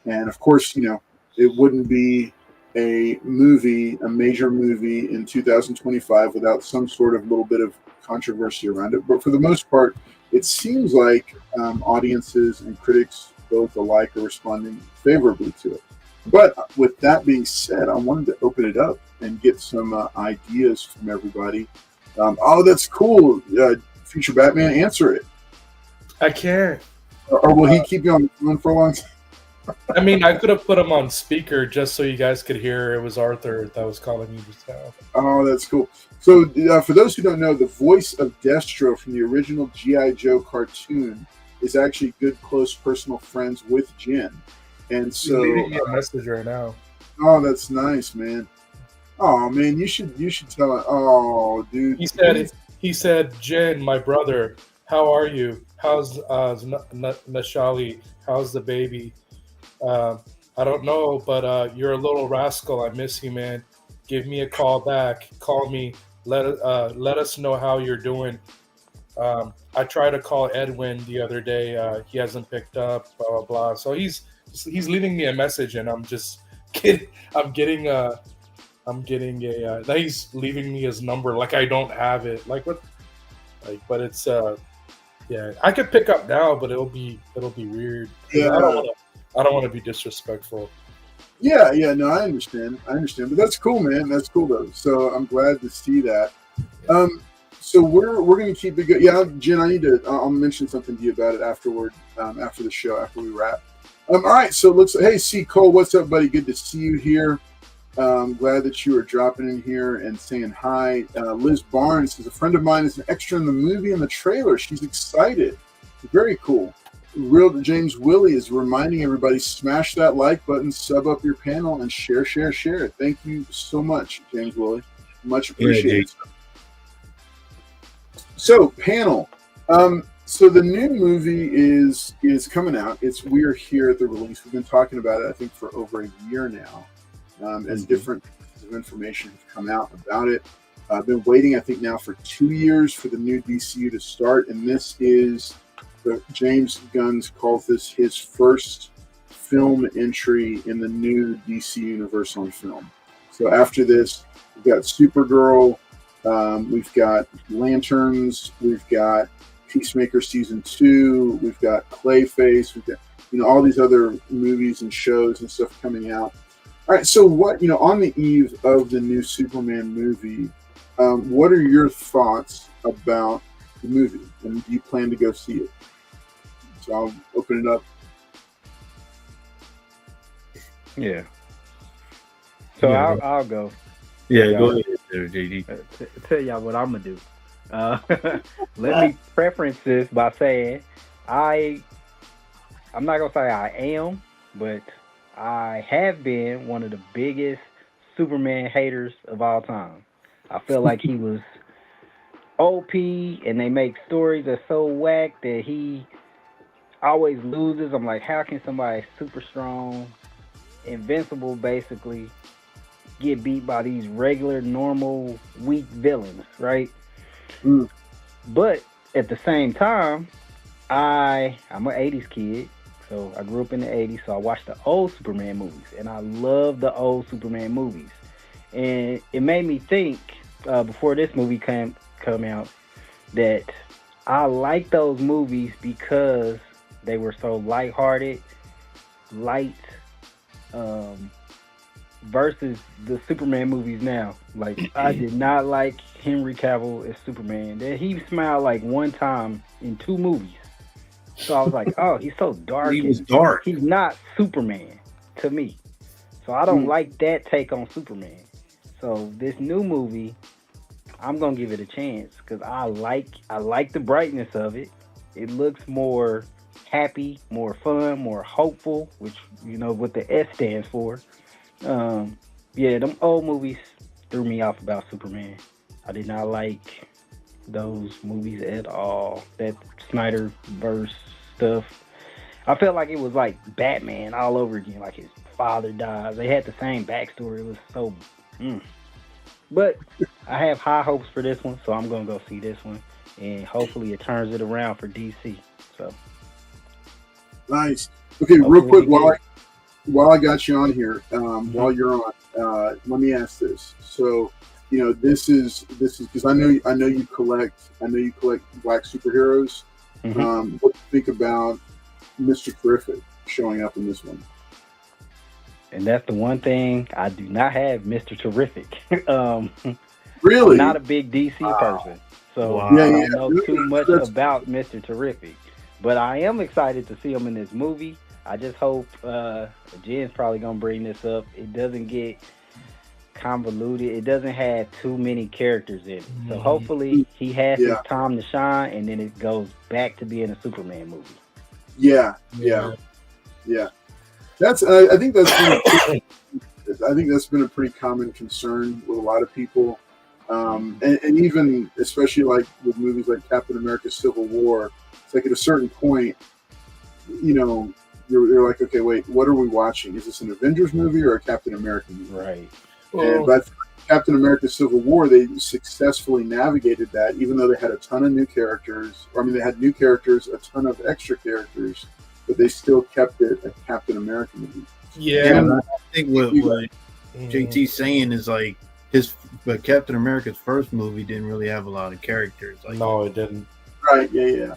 And of course, it wouldn't be a major movie in 2025 without some sort of little bit of controversy around it. But for the most part, it seems like audiences and critics both alike are responding favorably to it. But with that being said, I wanted to open it up and get some ideas from everybody. Oh, that's cool. Future Batman, answer it. I can't. Or will he keep you on the phone for a long time? I mean, I could have put him on speaker just so you guys could hear it was Arthur that was calling you just now. Oh, that's cool. So for those who don't know, the voice of Destro from the original G.I. Joe cartoon is actually good, close personal friends with Jen. And so He's leaving me a message right now. Oh, that's nice, man. Oh man, you should tell it. Oh, dude. He said, Jen, my brother, how are you? How's Nashali? How's the baby? I don't know, but you're a little rascal. I miss you, man. Give me a call back. Call me. Let us know how you're doing. I tried to call Edwin the other day. He hasn't picked up. Blah blah blah. So he's leaving me a message, and I'm just kidding. I'm getting a. He's leaving me his number like I don't have it. Like what? Like, but it's yeah. I could pick up now, but it'll be weird. Yeah. I don't want to be disrespectful. Yeah, no, I understand, but that's cool, man. That's cool though. So I'm glad to see that. So we're gonna keep it good. Yeah, Jen, I'll mention something to you about it afterward, after the show, after we wrap. All right. So it looks like, hey, C. Cole, what's up, buddy? Good to see you here. Glad that you are dropping in here and saying hi. Liz Barnes says a friend of mine is an extra in the movie and the trailer. She's excited. Very cool. Real James Willie is reminding everybody, smash that like button, sub up your panel, and share. Thank you so much, James Willie. Much appreciated. So panel. So the new movie is coming out. We are here at the release. We've been talking about it, I think, for over a year now. As different pieces of information have come out about it. I've been waiting, I think, now for 2 years for the new DCU to start, and this is James Gunn calls this his first film entry in the new DC universe on film. So after this, we've got Supergirl, we've got Lanterns, we've got Peacemaker season 2, we've got Clayface, we've got all these other movies and shows and stuff coming out. All right, so what on the eve of the new Superman movie, what are your thoughts about the movie, and do you plan to go see it? So I'll open it up. Yeah. So yeah. I'll go. Yeah, go ahead, JD. Tell y'all what I'm gonna do. Let me preference this by saying I'm not gonna say I am, but I have been one of the biggest Superman haters of all time. I feel like he was OP, and they make stories that are so whack that he always loses. I'm like, how can somebody super strong, invincible, basically, get beat by these regular, normal, weak villains, right? But at the same time, I'm an 80s kid, so I grew up in the 80s, so I watched the old Superman movies, and I love the old Superman movies. And it made me think, before this movie come out, that I like those movies because they were so lighthearted, light, versus the Superman movies now. Like, I did not like Henry Cavill as Superman. He smiled like one time in 2 movies. So I was like, oh, he's so dark. He was dark. He's not Superman to me. So I don't like that take on Superman. So this new movie, I'm gonna give it a chance because I like the brightness of it. It looks more happy, more fun, more hopeful, which what the S stands for. Yeah, them old movies threw me off about Superman. I did not like those movies at all. That Snyderverse stuff. I felt like it was like Batman all over again. Like his father dies. They had the same backstory. It was so. But I have high hopes for this one, so I'm gonna go see this one, and hopefully it turns it around for DC. So nice. Okay, real quick, while I got you on here, while you're on, let me ask this. So, this is because I know you collect black superheroes. Mm-hmm. What do you think about Mr. Terrific showing up in this one? And that's the one thing I do not have, Mr. Terrific. Really? I'm not a big DC person, so Wow. I don't know too much about Mr. Terrific. But I am excited to see him in this movie. I just hope Jen's probably gonna bring this up. It doesn't get convoluted. It doesn't have too many characters in it. So hopefully he has his time to shine, and then it goes back to being a Superman movie. Yeah. That's I think that's been a pretty common concern with a lot of people, and even especially like with movies like Captain America: Civil War. It's like at a certain point, you're like, okay, wait, what are we watching? Is this an Avengers movie or a Captain America movie? Right. But Captain America: Civil War, they successfully navigated that, even though they had a ton of new characters. They had new characters, a ton of extra characters, but they still kept it a Captain America movie. Yeah, I think what JT's saying is like but Captain America's first movie didn't really have a lot of characters. No, it didn't. Right? Yeah.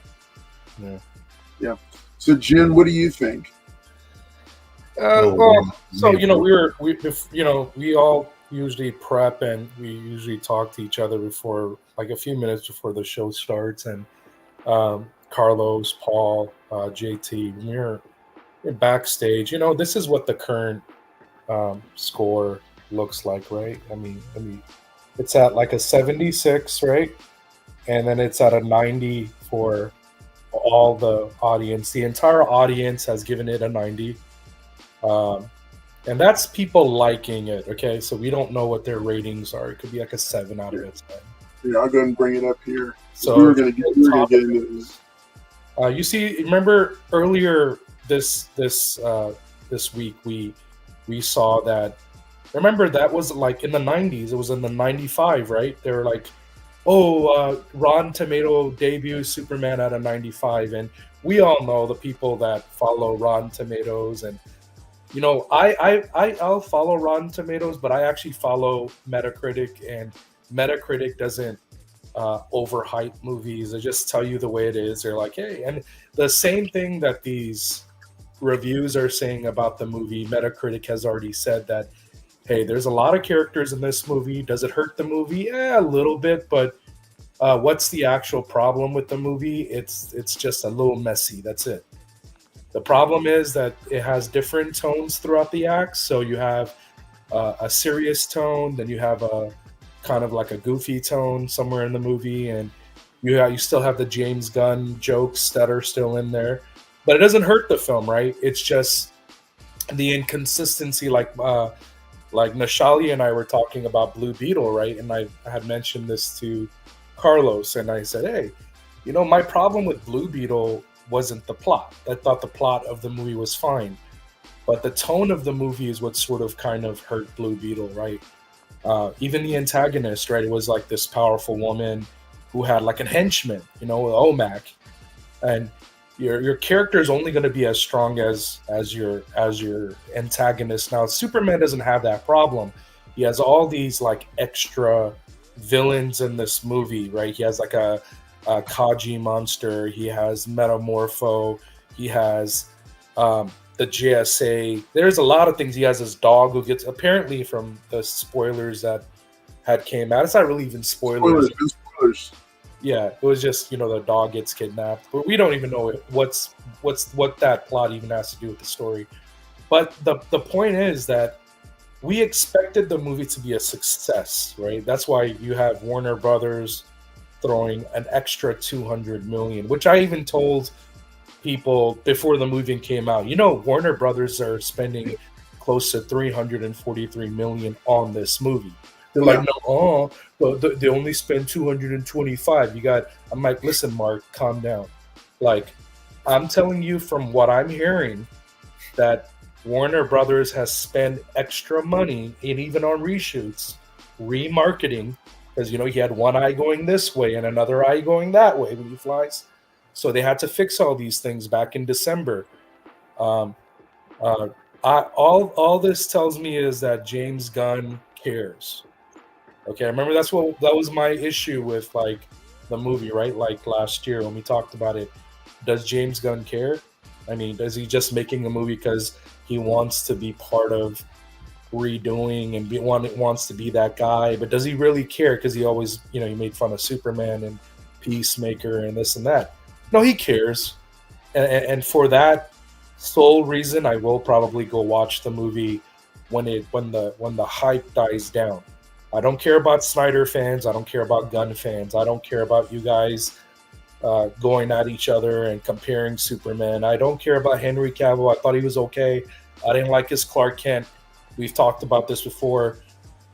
So, Jen, what do you think? We all usually prep and we usually talk to each other before, like a few minutes before the show starts. And Carlos, Paul, JT, we're backstage. This is what the current score looks like, right? I mean, it's at like a 76, right? And then it's at a 90 for all the audience. The entire audience has given it a 90. And that's people liking it, okay? So we don't know what their ratings are. It could be like a 7 out of a 10. Yeah, I'll go ahead and bring it up here. So we were going to get into this. You see, remember earlier this week we saw that. Remember that was like in the 90s. It was in the 95, right? They were like, Rotten Tomato debut Superman at a 95, and we all know the people that follow Rotten Tomatoes, and I'll follow Rotten Tomatoes, but I actually follow Metacritic, and Metacritic doesn't overhype movies. They just tell you the way it is. They're like, hey, and the same thing that these reviews are saying about the movie, Metacritic has already said that, hey, there's a lot of characters in this movie. Does it hurt the movie? Yeah, a little bit, but what's the actual problem with the movie? It's just a little messy. That's it. The problem is that it has different tones throughout the acts. So you have a serious tone, then you have a kind of like a goofy tone somewhere in the movie, and you still have the James Gunn jokes that are still in there. But it doesn't hurt the film, right? It's just the inconsistency, like Nashali and I were talking about Blue Beetle, right? And I had mentioned this to Carlos, and I said, hey, my problem with Blue Beetle wasn't the plot. I thought the plot of the movie was fine, but the tone of the movie is what sort of kind of hurt Blue Beetle, right? Even the antagonist, right? It was like this powerful woman who had like a henchman, Omac, and your character is only going to be as strong as your antagonist. Now, Superman doesn't have that problem. He has all these like extra villains in this movie, right? He has like a Kaji monster. He has Metamorpho. He has the JSA. There's a lot of things. He has his dog who gets, apparently from the spoilers that had came out. It's not really even spoilers. Spoilers. Yeah, it was just, the dog gets kidnapped. But we don't even know what that plot even has to do with the story. But the point is that we expected the movie to be a success, right? That's why you have Warner Brothers throwing an extra $200 million, which I even told people before the movie came out. Warner Brothers are spending close to $343 million on this movie. They're like, no, they only spend 225. I'm like, listen, Mark, calm down. Like, I'm telling you from what I'm hearing that Warner Brothers has spent extra money, and even on reshoots, remarketing, because, he had one eye going this way and another eye going that way when he flies. So they had to fix all these things back in December. all this tells me is that James Gunn cares. Okay, I remember that was my issue with like the movie, right? Like last year when we talked about it. Does James Gunn care? I mean, is he just making a movie because he wants to be part of redoing and wants to be that guy? But does he really care? Because he always, he made fun of Superman and Peacemaker and this and that. No, he cares, and for that sole reason, I will probably go watch the movie when the hype dies down. I don't care about Snyder fans. I don't care about Gunn fans. I don't care about you guys going at each other and comparing Superman. I don't care about Henry Cavill. I thought he was okay. I didn't like his Clark Kent. We've talked about this before.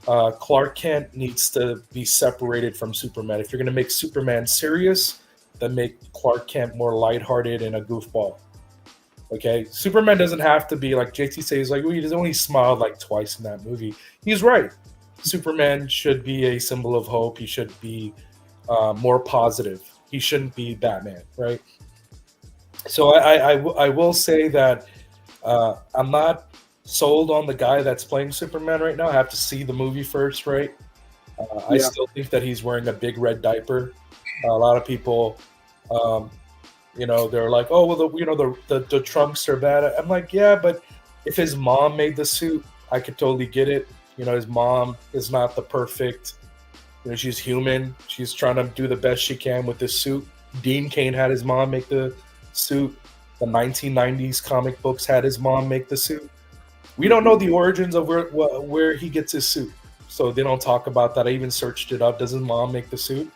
Clark Kent needs to be separated from Superman. If you're going to make Superman serious, then make Clark Kent more lighthearted and a goofball. Okay, Superman doesn't have to be like JT says. Like, he only smiled like twice in that movie. He's right. Superman should be a symbol of hope. He should be more positive. He shouldn't be Batman, right? So I will say that I'm not sold on the guy that's playing Superman right now. I have to see the movie first, right? I still think that he's wearing a big red diaper. A lot of people, they're like, oh, well, the trunks are bad. I'm like, yeah, but if his mom made the suit, I could totally get it. His mom is not the perfect. She's human. She's trying to do the best she can with this suit. Dean Cain had his mom make the suit. The 1990s comic books had his mom make the suit. We don't know the origins of where he gets his suit, so they don't talk about that. I even searched it up. Does his mom make the suit?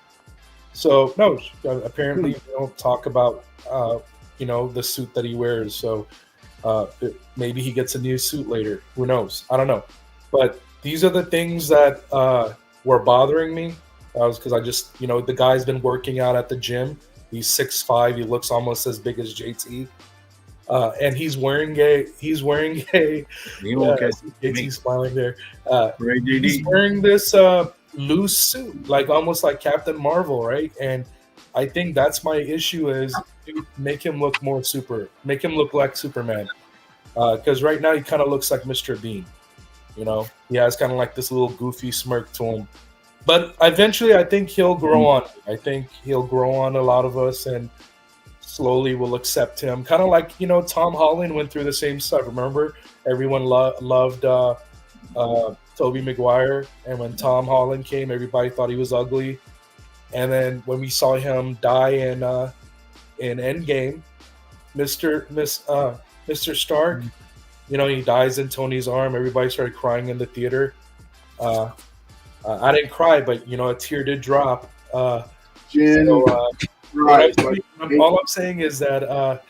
So no, apparently they don't talk about the suit that he wears. So maybe he gets a new suit later. Who knows? I don't know. But these are the things that were bothering me. Because I just, the guy's been working out at the gym. He's 6'5". He looks almost as big as JT. And he's wearing a JT's smiling there. He's wearing this loose suit, like almost like Captain Marvel, right? And I think that's my issue is make him look make him look like Superman. Because right now he kind of looks like Mr. Bean. He has kind of like this little goofy smirk to him. But eventually, I think he'll grow on. I think he'll grow on a lot of us, and slowly we'll accept him. Kind of like, Tom Holland went through the same stuff. Remember, everyone loved Tobey Maguire, and when Tom Holland came, everybody thought he was ugly. And then when we saw him die in Endgame, Mr. Stark, he dies in Tony's arm. Everybody started crying in the theater. I didn't cry, but a tear did drop. Jen, right. All I'm saying is that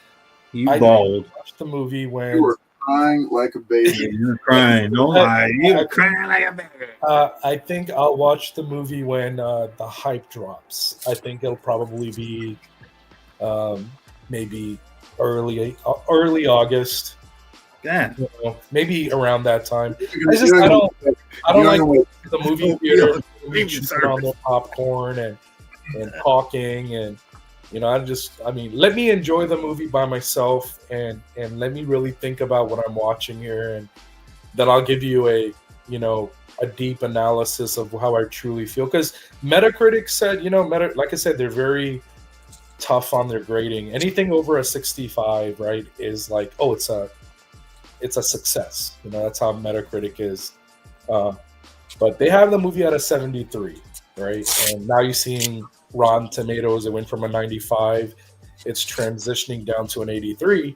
you bawled. Watched the movie when you were crying like a baby. You're crying. Don't lie. You were crying like a baby. I think I'll watch the movie when the hype drops. I think it'll probably be maybe early August. Yeah. Maybe around that time. I don't like the movie theater around the popcorn and talking and let me enjoy the movie by myself and let me really think about what I'm watching here, and then I'll give you a deep analysis of how I truly feel. Because Metacritic said, like I said, they're very tough on their grading. Anything over a 65, right, is like, oh, it's a success. That's how Metacritic is. But they have the movie at a 73, right? And now you're seeing Rotten Tomatoes, it went from a 95. It's transitioning down to an 83.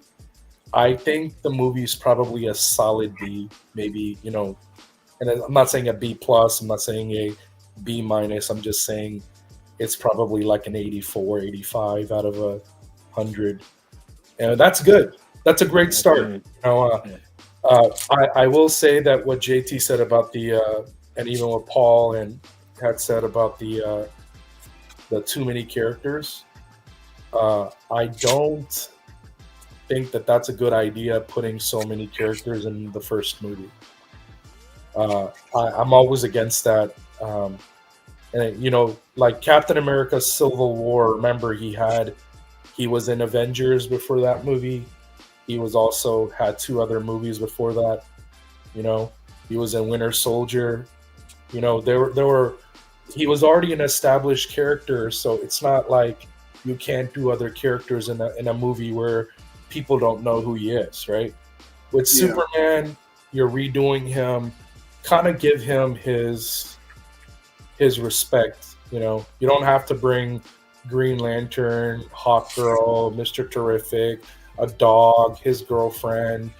I think the movie is probably a solid B, maybe, and I'm not saying a B plus, I'm not saying a B minus, I'm just saying it's probably like an 84, 85 out of 100. And that's good. That's a great start. I will say that what JT said about and even what Paul and had said about the too many characters, I don't think that that's a good idea, putting so many characters in the first movie. I'm always against that. And like Captain America Civil War, remember he was in Avengers before that movie. He was also had 2 other movies before that. You know, he was in Winter Soldier. You know, there were he was already an established character, so it's not like you can't do other characters in a movie where people don't know who he is, right? With Superman, you're redoing him, kind of give him his respect. You know, you don't have to bring Green Lantern, Hawkgirl, Mr. Terrific, a dog, his girlfriend,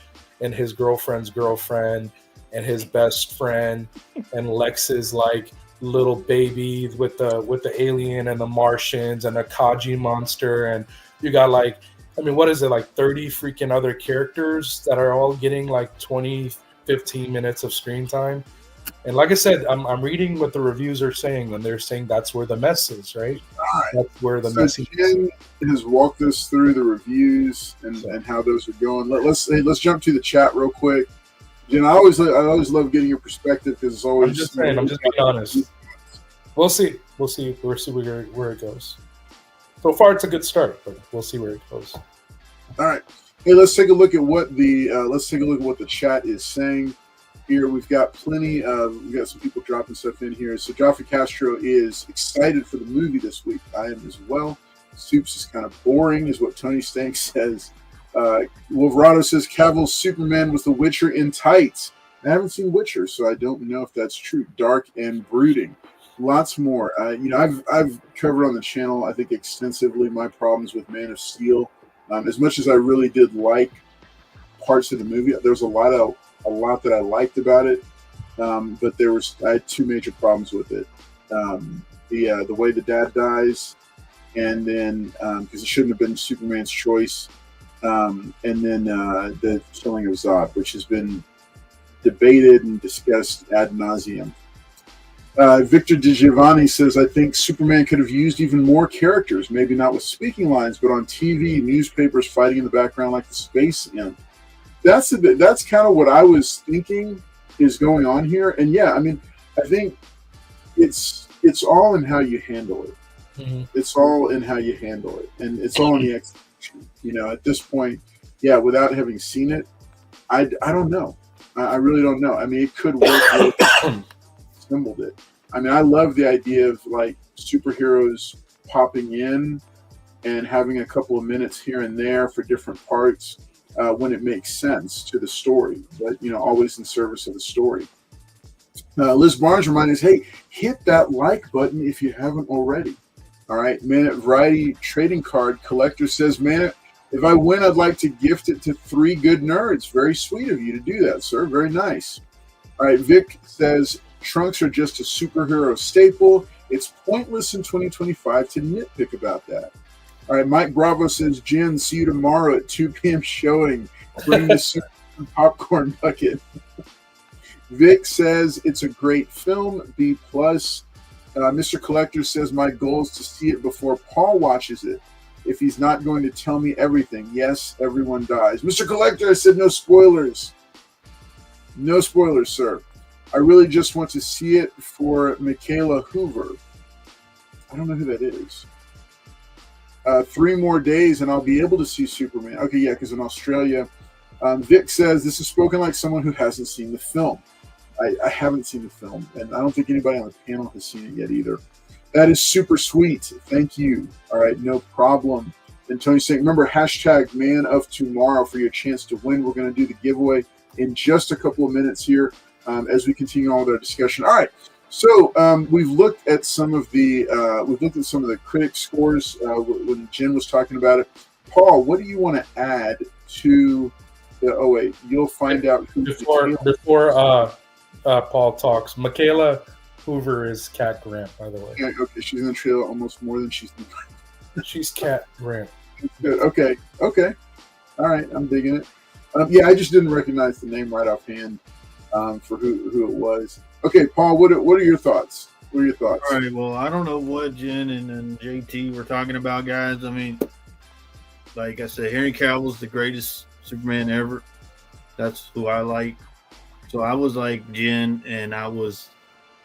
and his girlfriend's girlfriend, and his best friend, and Lex's like little baby with the alien and the Martians and a Kaji monster, and you got like, I mean, what is it, like 30 freaking other characters that are all getting like 20, 15 minutes of screen time. And like I said, I'm reading what the reviews are saying, and they're saying that's where the mess is, right? All right. That's where the So message Jen has walked us through the reviews and how those are going. Let's jump to the chat real quick. Jen, I always love getting your perspective because it's always. I'm just saying. I'm just being honest. We'll see. We'll see where it goes. So far, it's a good start, but we'll see where it goes. All right. Hey, let's take a look at what the chat is saying. Here we've got plenty of, we've got some people dropping stuff in here. So Jaffa Castro is excited for the movie this week. I am as well. Soups is kind of boring, is what Tony Stank says. Wolverado says Cavill's Superman was the Witcher in tights. I haven't seen Witcher, so I don't know if that's true. Dark and brooding. Lots more. I've covered on the channel, I think, extensively my problems with Man of Steel. As much as I really did like parts of the movie, there's a lot that I liked about it, but I had 2 major problems with it. The way the dad dies, and then because it shouldn't have been Superman's choice, and then the killing of Zod, which has been debated and discussed ad nauseum. Victor DiGiovanni says, I think Superman could have used even more characters, maybe not with speaking lines, but on TV, newspapers fighting in the background like the Space Imp. That's kind of what I was thinking is going on here. And yeah, I mean, I think it's all in how you handle it. Mm-hmm. It's all in how you handle it, and it's all in the execution. You know, at this point, yeah, without having seen it, I don't know. I really don't know. I mean, it could work. Assembled it. I mean, I love the idea of like superheroes popping in and having a couple of minutes here and there for different parts when it makes sense to the story, but always in service of the story. Liz Barnes reminded us, hey, hit that like button if you haven't already. All right, Man at Variety Trading Card Collector says, man, if I win, I'd like to gift it to 3 good nerds. Very sweet of you to do that, sir. Very nice. All right, Vic says, trunks are just a superhero staple. It's pointless in 2025 to nitpick about that. All right, Mike Bravo says, Jen, see you tomorrow at 2 p.m. showing. Bring the soup and popcorn bucket. Vic says, it's a great film, B+. Mr. Collector says, my goal is to see it before Paul watches it. If he's not going to tell me everything, yes, everyone dies. Mr. Collector, I said no spoilers. No spoilers, sir. I really just want to see it for Michaela Hoover. I don't know who that is. 3 more days and I'll be able to see Superman. Okay, yeah, because in Australia, Vic says, this is spoken like someone who hasn't seen the film. I haven't seen the film, and I don't think anybody on the panel has seen it yet either. That is super sweet. Thank you. All right, no problem. And Tony's saying, remember, hashtag Man of Tomorrow for your chance to win. We're going to do the giveaway in just a couple of minutes here as we continue on with our discussion. All right. So we've looked at some of the critic scores when Jen was talking about it. Paul, what do you want to add to the? Oh wait, you'll find out who before Paul talks. Michaela Hoover is Cat Grant, by the way. Okay, she's in the trailer almost more than she's. She's Cat Grant. Good. Okay. All right, I'm digging it. Yeah, I just didn't recognize the name right offhand for who it was. Okay, Paul, what are your thoughts? All right, well, I don't know what Jen and JT were talking about, guys. I mean, like I said, Henry Cavill's the greatest Superman ever. That's who I like. So I was like Jen, and I was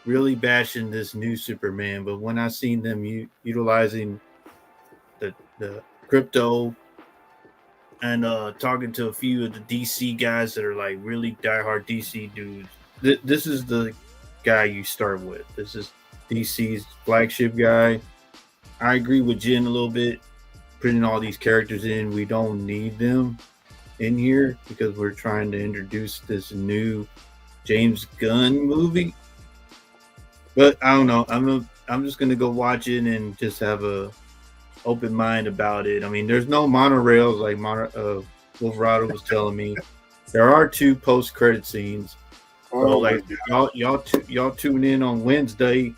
really bashing this new Superman. But when I seen them utilizing the crypto and talking to a few of the DC guys that are like really diehard DC dudes. This is the guy you start with. This is DC's flagship guy. I agree with Jen a little bit. Putting all these characters in, we don't need them in here because we're trying to introduce this new James Gunn movie. But I don't know. I'm just gonna go watch it and just have a open mind about it. I mean, there's no monorails like Wolverado was telling me. There are 2 post-credit scenes. So like y'all tune in on Wednesday,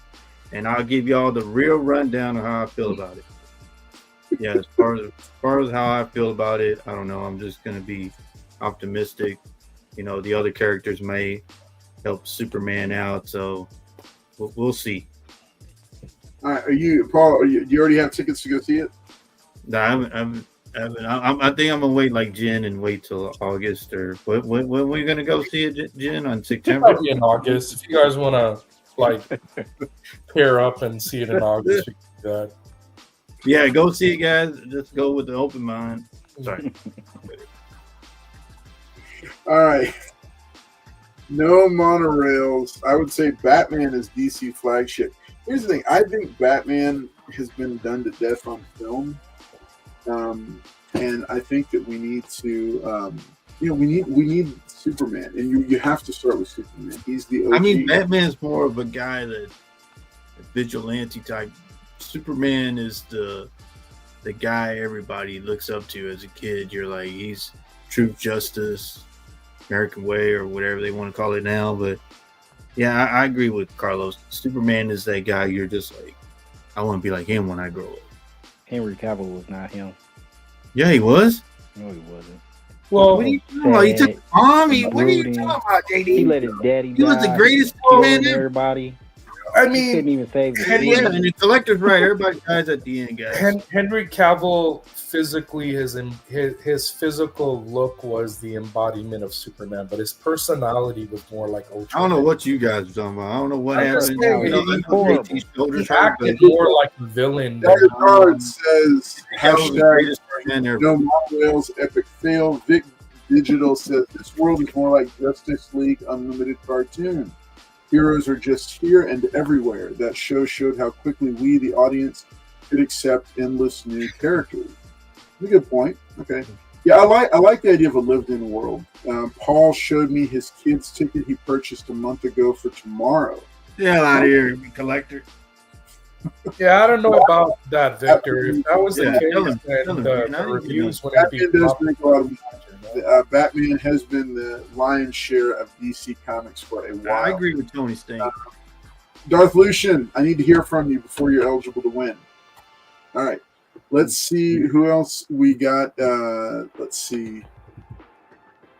and I'll give y'all the real rundown of how I feel about it. Yeah, as far as how I feel about it, I don't know. I'm just gonna be optimistic. You know, the other characters may help Superman out, so we'll see. All right, do you already have tickets to go see it? No, I think I'm gonna wait like Jen and wait till August or when we're gonna go see it, Jen, on September. Probably in August. If you guys want to like pair up and see it in August, we can do that. Yeah, go see it, guys. Just go with the open mind. Sorry. All right. No monorails. I would say Batman is DC flagship. Here's the thing. I think Batman has been done to death on film. And I think that we need to, we need Superman. And you have to start with Superman. He's the OG. I mean, Batman's more of a guy that a vigilante type. Superman is the guy everybody looks up to as a kid. You're like, he's truth, justice, American way, or whatever they want to call it now. But yeah, I agree with Carlos. Superman is that guy you're just like, I want to be like him when I grow up. Henry Cavill was not him. Yeah, he was. No, he wasn't. Well, what are you talking about? He took mommy. What are you talking about, JD? He let his daddy die. He was the greatest Superman ever. Everybody. I He mean, couldn't even save the Yeah, and the collector's right. Everybody dies at the end, guys. Henry Cavill physically, his physical look was the embodiment of Superman, but his personality was more like Ultraman. I don't know what you guys are talking about. I don't know what I'm just happened. saying, You know, he's let's horrible. take these shoulders He out, acted but more like a villain. That card says Cavill was the hashtag greatest Superman ever. no monorails epic fail. Vic Digital says this world is more like Justice League Unlimited cartoon. Heroes are just here and everywhere. That show showed how quickly we, the audience, could accept endless new characters. That's a good point. Okay. Yeah, I like the idea of a lived-in world. Paul showed me his kid's ticket he purchased a month ago for tomorrow. Yeah, out of here, you collector. Yeah, I don't know about that, Victor. If that was the Yeah, case, tell him, then man. the reviews wouldn't be Batman does proper. make a lot of money. Batman has been the lion's share of DC Comics for a while. I agree with Tony Stain. Darth Lucian, I need to hear from you before you're eligible to win. All right. Let's see who else we got. Let's see.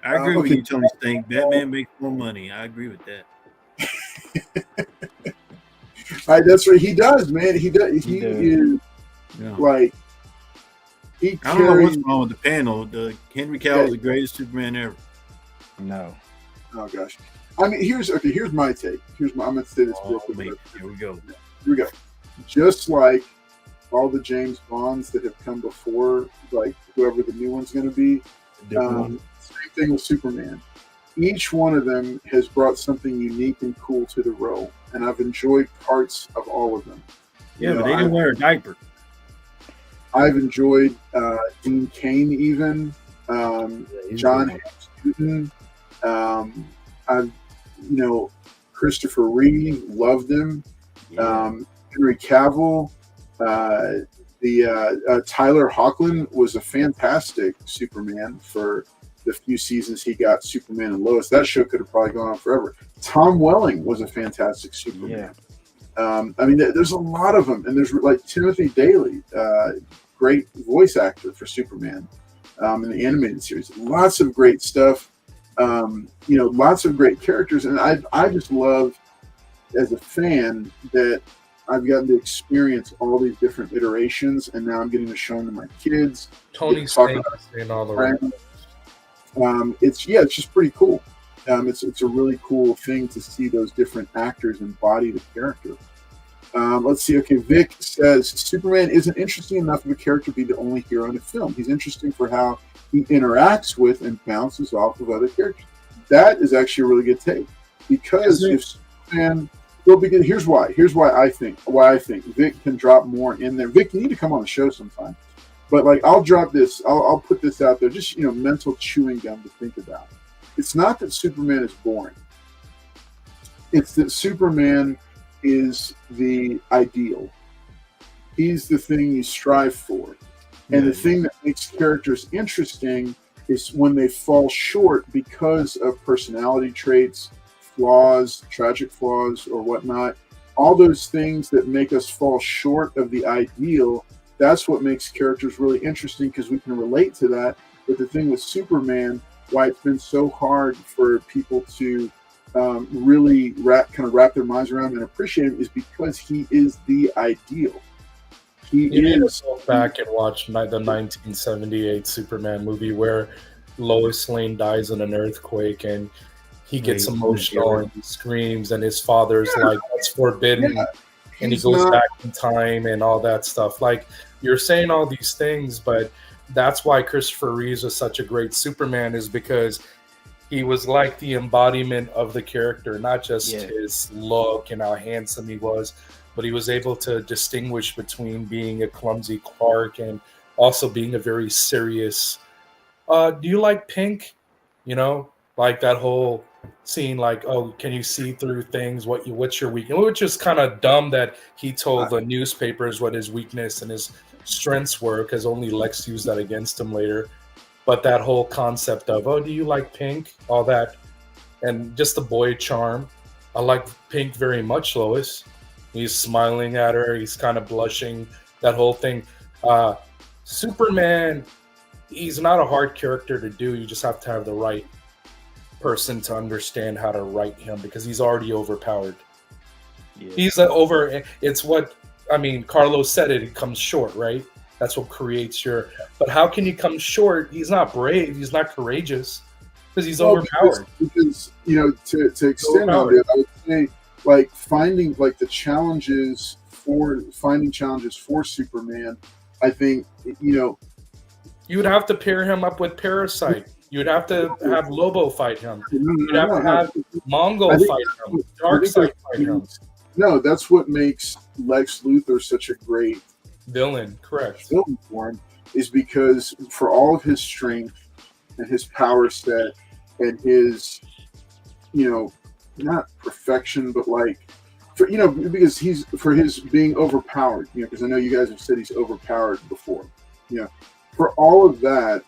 I agree with okay. you, Tony Stain. Batman makes more money. I agree with that. All right, that's right. He does, man. He does. He does. is Yeah. like he I don't know what's carries. wrong with the panel. The Henry Cavill is the greatest Superman ever. No. Oh gosh. I mean, here's my take. I'm gonna say this real Oh, quick. man. Here we go. Here we go. Just like all the James Bonds that have come before, like whoever the new one's going to be. Same thing with Superman. Each one of them has brought something unique and cool to the role, and I've enjoyed parts of all of them. Yeah, but they didn't wear a diaper. I've enjoyed Dean Cain, even John Hayes Newton. I've Christopher Reeve, loved him. Yeah. Henry Cavill. Tyler Hoechlin was a fantastic Superman for the few seasons he got Superman and Lois. That show could have probably gone on forever. Tom Welling was a fantastic Superman. Yeah. I mean, there's a lot of them, and there's like Timothy Daley, great voice actor for Superman in the animated series. Lots of great stuff. Lots of great characters, and I just love as a fan that I've gotten to experience all these different iterations, and now I'm getting to show them to my kids. Tony Stank saying all the right. It's just pretty cool. It's a really cool thing to see those different actors embody the character. Let's see. Okay, Vic says Superman isn't interesting enough of a character to be the only hero in a film. He's interesting for how he interacts with and bounces off of other characters. That is actually a really good take, because if Superman, well, because here's why. Here's why I think Vic can drop more in there. Vic, you need to come on the show sometime. But like, I'll drop this. I'll put this out there. Just mental chewing gum to think about. It's not that Superman is boring. It's that Superman is the ideal. He's the thing you strive for. And the thing that makes characters interesting is when they fall short because of personality traits, flaws, tragic flaws, or whatnot. All those things that make us fall short of the ideal, that's what makes characters really interesting, because we can relate to that. But the thing with Superman, why it's been so hard for people to really wrap their minds around and appreciate him, is because he is the ideal. You need to go back and watch the 1978 Superman movie where Lois Lane dies in an earthquake and he gets emotional and he screams, and his father's like, that's forbidden. And he goes back in time and all that stuff. Like, you're saying all these things, but that's why Christopher Reeves was such a great Superman, is because he was like the embodiment of the character, not just his look and how handsome he was, but he was able to distinguish between being a clumsy Clark and also being a very serious. Do you like pink? Like that whole scene, like, oh, can you see through things? What's your weakness? Which is kind of dumb that he told the newspapers what his weakness and his strengths were, because only Lex used that against him later. But that whole concept of, oh, do you like pink? All that. And just the boy charm. I like pink very much, Lois. He's smiling at her. He's kind of blushing. That whole thing. Superman, he's not a hard character to do. You just have to have the right person to understand how to write him, because he's already overpowered. He's it's what, Carlos said it, it comes short, right? That's what creates but how can you come short? He's not brave, he's not courageous, because he's overpowered. Because to extend on it, I would say, like, finding challenges for Superman, I think, you would have to pair him up with Parasite. You would have to have Lobo fight him. You'd have to have Mongol fight him. Darkseid fight him. No, that's what makes Lex Luthor such a great villain. Correct. Villain for him, is because for all of his strength and his power set and his, not perfection, but because he's, for his being overpowered, because I know you guys have said he's overpowered before. For all of that,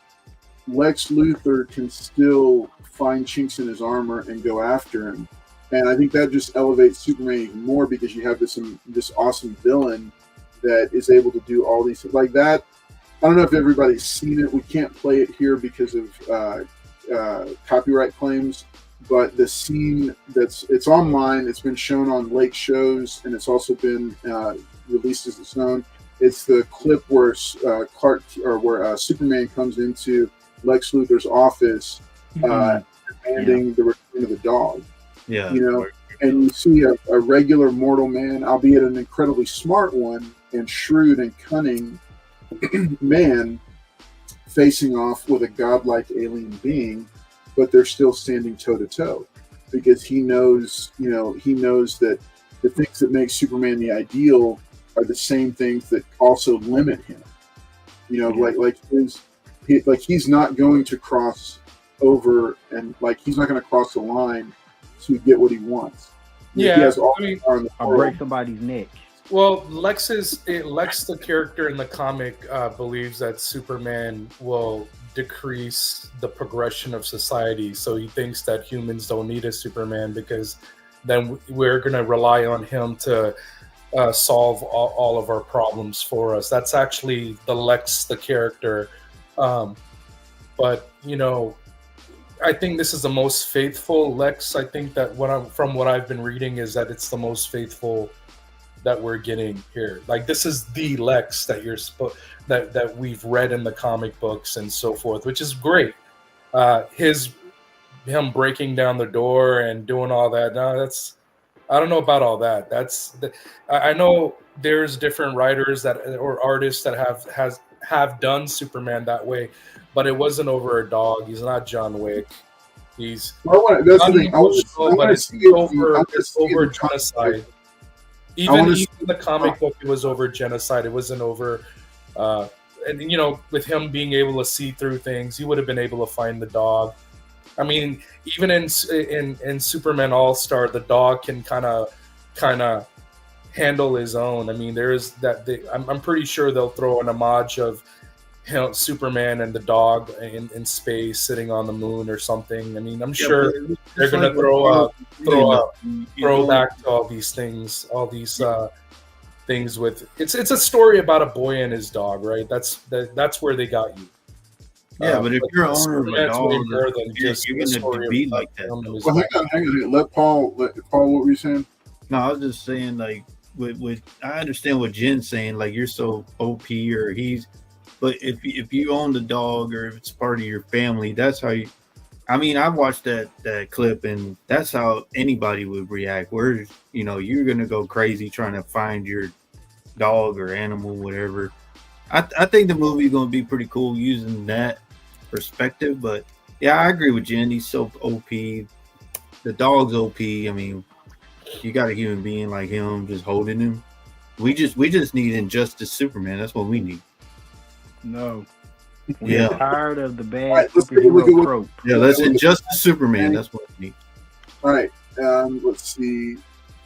Lex Luthor can still find chinks in his armor and go after him. And I think that just elevates Superman even more, because you have this awesome villain that is able to do all these things like that. I don't know if everybody's seen it. We can't play it here because of copyright claims. But the scene it's online. It's been shown on lake shows, and it's also been released as its own. It's the clip where Superman comes into Lex Luthor's office, demanding the return of the dog. Yeah, and you see a regular mortal man, albeit an incredibly smart one and shrewd and cunning man, facing off with a godlike alien being, but they're still standing toe to toe, because he knows that the things that make Superman the ideal are the same things that also limit him. He's not going to cross over, and he's not going to cross the line to get what he wants. He has all the power in the world. Break somebody's neck. Well, Lex, the character in the comic, believes that Superman will decrease the progression of society. So he thinks that humans don't need a Superman, because then we're going to rely on him to solve all of our problems for us. That's actually the Lex, the character. But I think this is the most faithful Lex. I think that from what I've been reading is that it's the most faithful that we're getting here. Like, this is the Lex that that we've read in the comic books and so forth, which is great. Him breaking down the door and doing all that, no, I don't know about all that. I know there's different writers or artists that have done Superman that way, but it wasn't over a dog. He's not John Wick. He's that's the thing. but it's over genocide. Even in the comic book, it was over genocide. It wasn't over. And with him being able to see through things, he would have been able to find the dog. I mean, even in Superman All-Star, the dog can kind of handle his own. I mean, there is that. I'm pretty sure they'll throw an homage of Superman and the dog in space sitting on the moon or something. I mean, I'm sure they're going to throw back to all these things, things with it's a story about a boy and his dog, right? That's where they got you. Yeah, but if you're an owner of a dog, more than just you're going to be like that. Well, hang on. Let Paul. Paul, what were you saying? No, I was just saying, like, with I understand what Jen's saying. Like, you're so OP or he's, but if you own the dog or if it's part of your family, that's how you. I mean, I watched that clip and that's how anybody would react. Where you're gonna go crazy trying to find your dog or animal, whatever. I think the movie's gonna be pretty cool using that perspective. But yeah, I agree with Jen. He's so OP. The dog's OP. I mean, you got a human being like him just holding him. We just need Injustice Superman. That's what we need. No. We're tired of the bad superhero trope. Yeah, let's Injustice Superman. That's what we need. All right. Let's see.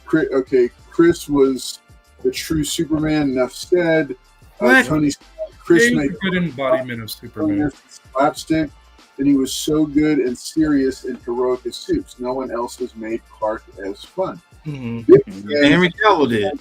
Chris was the true Superman. Enough said. Chris made a good embodiment of Superman. Slapstick, and he was so good and serious and heroic as Supes. No one else has made Clark as fun. Henry Cavill did.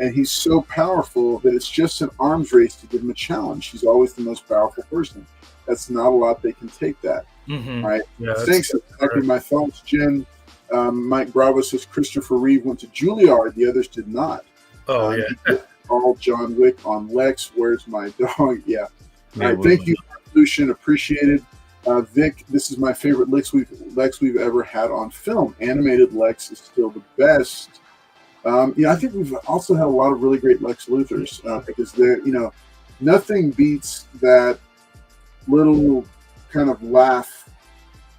And he's so powerful that it's just an arms race to give him a challenge. He's always the most powerful person. That's not a lot they can take that. Right? Yeah, thanks. That's exactly my thoughts, Jen. Mike Bravo says Christopher Reeve went to Juilliard. The others did not. Oh, yeah. All John Wick on Lex. Where's my dog? Yeah. All right. Thank you, Lucian. Appreciated. Vic, this is my favorite Lex we've ever had on film. Animated Lex is still the best. I think we've also had a lot of really great Lex Luthors because they're, nothing beats that little kind of laugh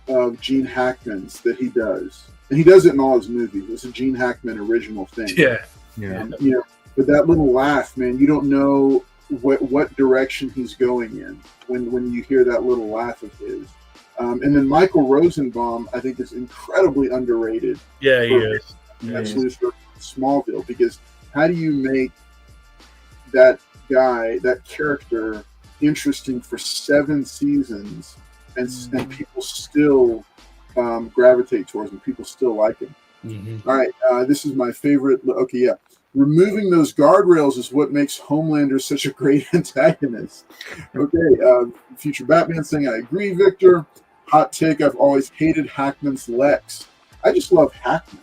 of Gene Hackman's that he does. And he does it in all his movies. It's a Gene Hackman original thing. Yeah. And, but that little laugh, man, you don't know what direction he's going in when you hear that little laugh of his. And then Michael Rosenbaum, I think, is incredibly underrated. Yeah, he is. Lex Luthor Smallville, because how do you make that character interesting for 7 seasons and people still gravitate towards him, people still like him. All right, this is my favorite. Okay, yeah, removing those guardrails is what makes Homelander such a great antagonist. Okay, future Batman saying I agree. Victor, hot take, I've always hated Hackman's Lex. I just love Hackman.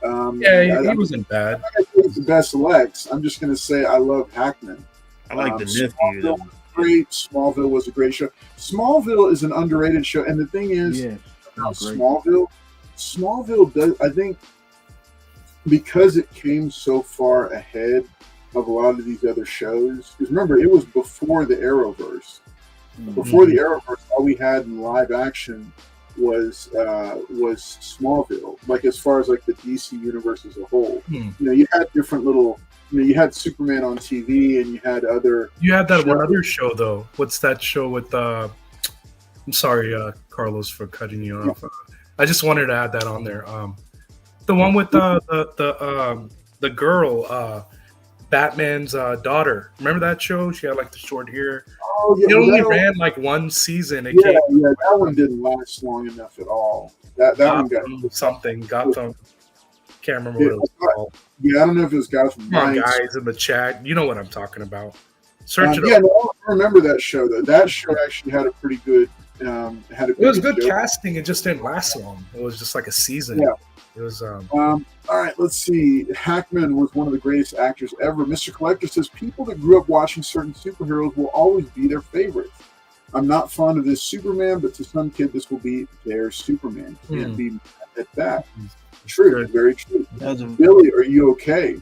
He wasn't bad. He's the best Lex. I'm just going to say I love Hackman. I like the nephew. Great. Smallville was a great show. Smallville is an underrated show, and the thing is, Smallville does. I think because it came so far ahead of a lot of these other shows. Because remember, it was before the Arrowverse. Before the Arrowverse, all we had in live action was Smallville. Like as far as like the DC universe as a whole, you had different little. You had Superman on TV, and you had other. You had that one other show though. What's that show with? I'm sorry, Carlos, for cutting you off. I just wanted to add that on there. The one with the girl, Batman's daughter. Remember that show? She had like the short hair. Oh, yeah, it only ran like one season. That one didn't last long enough at all. That one got something. Gotham. Can't remember what it was called. Yeah, I don't know if it was Gotham. Come on, guys in the chat, you know what I'm talking about. Search it up. Yeah, no, I remember that show though. That show actually had a pretty good. It was good casting. It just didn't last long. It was just like a season. Yeah. It was. All right, let's see. Hackman was one of the greatest actors ever. Mr. Collector says people that grew up watching certain superheroes will always be their favorites. I'm not fond of this Superman, but to some kid, this will be their Superman. Can't be mad at that. True, very true. That's a- Billy, are you okay?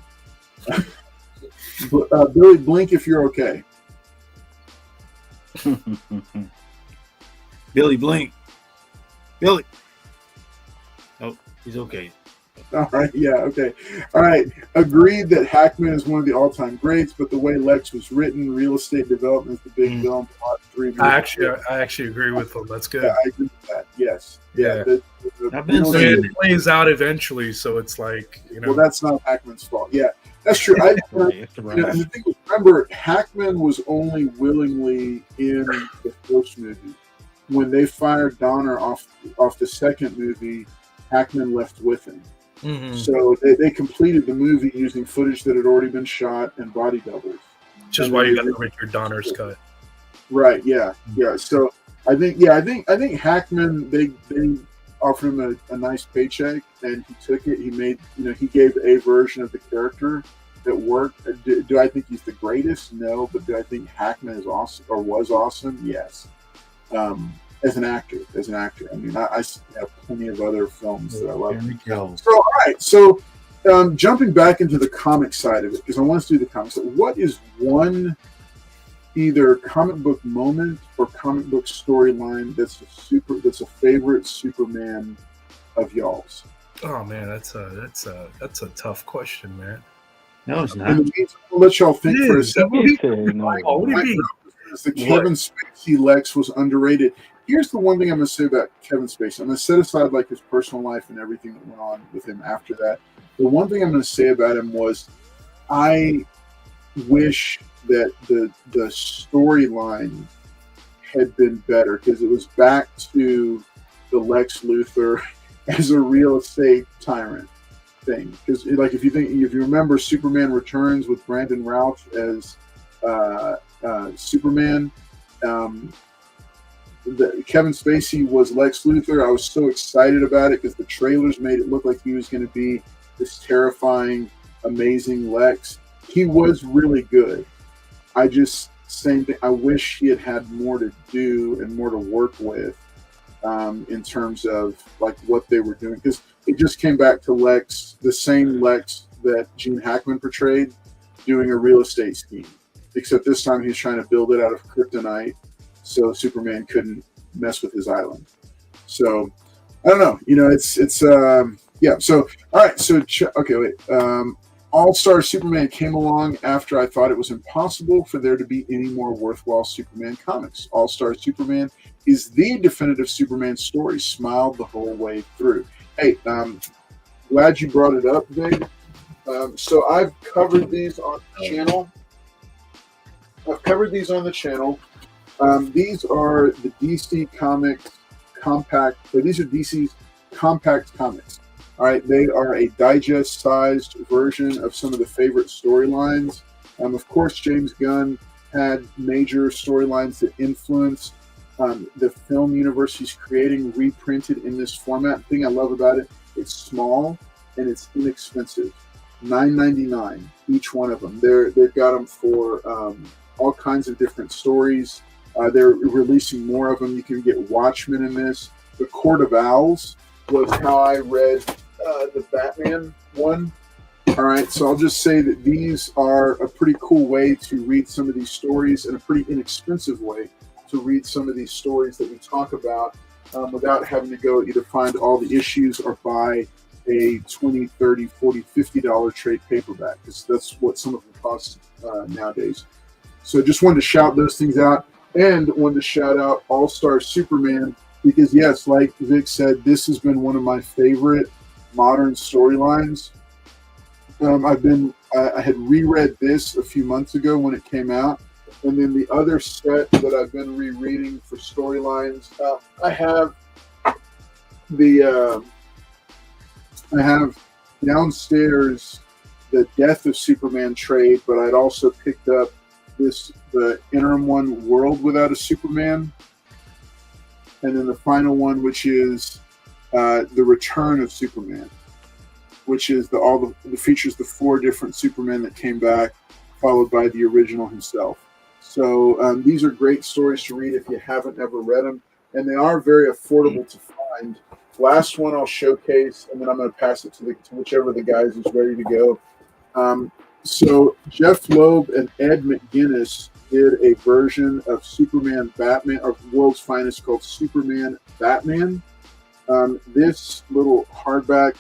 Billy, blink if you're okay. Billy Blink. Billy. Oh, he's okay. All right, yeah, okay. All right, agreed that Hackman is one of the all-time greats, but the way Lex was written, real estate development, the big villain, plot, 3 I actually agree with them. That's good. Yeah, I agree with that. Yes. Yeah. I've been So saying it plays out eventually, so it's like, you know. Well, that's not Hackman's fault. Yeah, that's true. And the thing is, remember, Hackman was only willingly in the first movie. When they fired Donner off the second movie, Hackman left with him. Mhm. So they completed the movie using footage that had already been shot and body doubles. Which is why you got Richard Donner's cut. Right. Yeah. Yeah. So I think Hackman, they offered him a nice paycheck and he took it. He made, he gave a version of the character that worked. Do I think he's the greatest? No. But do I think Hackman is awesome or was awesome? Yes. As an actor. I mean, I have plenty of other films that I love. Here we go. So, all right. So, jumping back into the comic side of it, because I want us to do the comics. What is one either comic book moment or comic book storyline that's a favorite Superman of y'all's? Oh man, that's a tough question, man. No, it's In not. the meantime, I'll let y'all think for a second. Oh, what do you mean? The Kevin Spacey Lex was underrated. Here's the one thing I'm going to say about Kevin Spacey. I'm going to set aside like his personal life and everything that went on with him after that. The one thing I'm going to say about him was I wish that the storyline had been better because it was back to the Lex Luthor as a real estate tyrant thing. Because like if you remember Superman Returns with Brandon Routh as Superman, Kevin Spacey was Lex Luthor. I was so excited about it because the trailers made it look like he was going to be this terrifying, amazing Lex. He was really good. Same thing. I wish he had more to do and more to work with in terms of like what they were doing because it just came back to Lex, the same Lex that Gene Hackman portrayed, doing a real estate scheme. Except this time he's trying to build it out of kryptonite so Superman couldn't mess with his island. So I don't know. It's yeah. So all right. So okay, wait. All-Star Superman came along after I thought it was impossible for there to be any more worthwhile Superman comics. All-Star Superman is the definitive Superman story. Smiled the whole way through. Hey, glad you brought it up, Vig. So I've covered these on the channel. These are the DC Comics compact. These are DC's compact comics. All right, they are a digest-sized version of some of the favorite storylines. Of course, James Gunn had major storylines that influenced the film universe he's creating, reprinted in this format. The thing I love about it, it's small and it's inexpensive. $9.99 each one of them. They've got them for all kinds of different stories. They're releasing more of them. You can get Watchmen in this. The Court of Owls was how I read the Batman one. All right, so I'll just say that these are a pretty cool way to read some of these stories and a pretty inexpensive way to read some of these stories that we talk about without having to go either find all the issues or buy a $20, $30, $40, $50 trade paperback because that's what some of them cost nowadays. So just wanted to shout those things out and wanted to shout out All-Star Superman because, yes, like Vic said, this has been one of my favorite modern storylines. I had reread this a few months ago when it came out, and then the other set that I've been rereading for storylines, I have downstairs the Death of Superman trade, but I'd also picked up the interim one, World Without a Superman, and then the final one, which is the Return of Superman, which is the features the 4 different Supermen that came back, followed by the original himself. So these are great stories to read if you haven't ever read them, and they are very affordable to find Last one I'll showcase, and then I'm going to pass it to whichever of the guys is ready to go. So Jeff Loeb and Ed McGuinness did a version of Superman Batman, or World's Finest, called Superman Batman. This little hardback,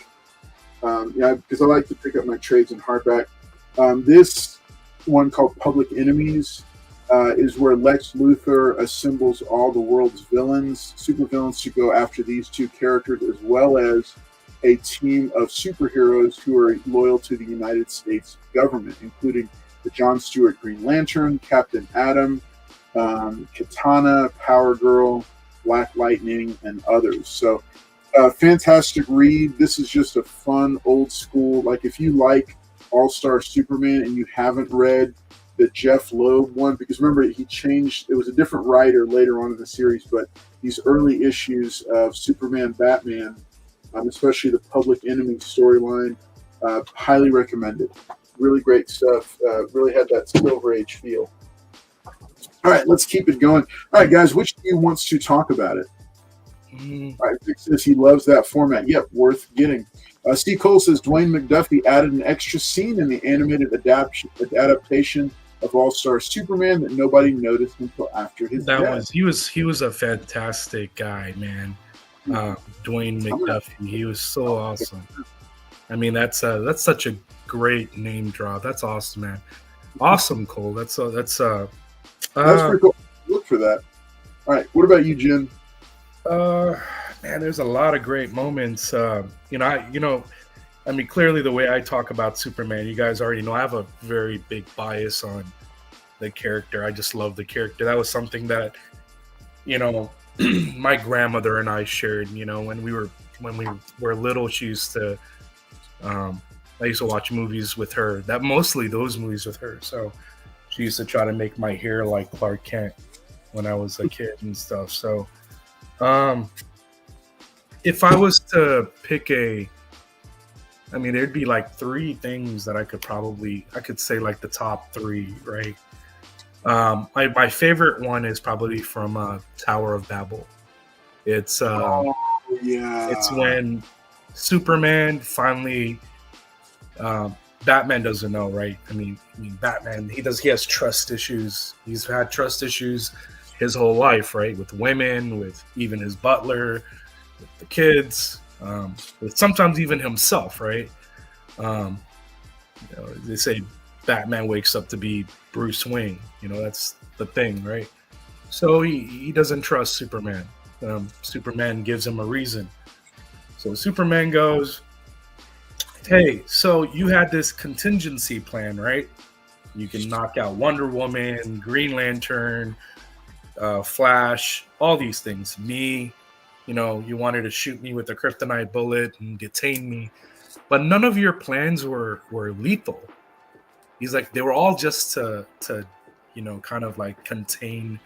because I like to pick up my trades in hardback. This one, called Public Enemies, is where Lex Luthor assembles all the world's villains, supervillains, to go after these two characters, as well as a team of superheroes who are loyal to the United States government, including the John Stewart Green Lantern, Captain Atom, Katana, Power Girl, Black Lightning, and others. So, fantastic read. This is just a fun, old school, like if you like All-Star Superman and you haven't read the Jeff Loeb one, because remember, he changed, it was a different writer later on in the series, but these early issues of Superman Batman, especially the Public Enemy storyline, highly recommended. Really great stuff. Really had that Silver Age feel. All right, let's keep it going. All right, guys, which of you wants to talk about it? All right, Vic says he loves that format. Yep, worth getting. Steve Cole says Dwayne McDuffie added an extra scene in the animated adaptation of All-Star Superman that nobody noticed until after his death. He was a fantastic guy, man. Dwayne McDuffie, he was so awesome. I mean, that's such a great name drop. That's awesome, man. Awesome, Cole. That's pretty cool. Look for that. All right, what about you, Jim? Man, there's a lot of great moments. I mean, clearly the way I talk about Superman, you guys already know I have a very big bias on the character. I just love the character. That was something that, my grandmother and I shared. When we were little, she used to. I used to watch movies with her. Mostly those movies with her. So she used to try to make my hair like Clark Kent when I was a kid and stuff. So, if I was to pick there'd be like three things that I could say like the top three, right? My favorite one is probably from Tower of Babel. It's it's when Superman finally, Batman doesn't know, right? I mean, Batman, he has trust issues. He's had trust issues his whole life, right? With women, with even his butler, with the kids, with sometimes even himself, right? They say Batman wakes up to be Bruce Wayne. That's the thing, right? So he doesn't trust Superman. Superman gives him a reason. So Superman goes, hey, so you had this contingency plan, right? You can knock out Wonder Woman, Green Lantern, Flash, all these things. Me, you wanted to shoot me with a kryptonite bullet and detain me. But none of your plans were lethal. He's like, they were all just to kind of like contain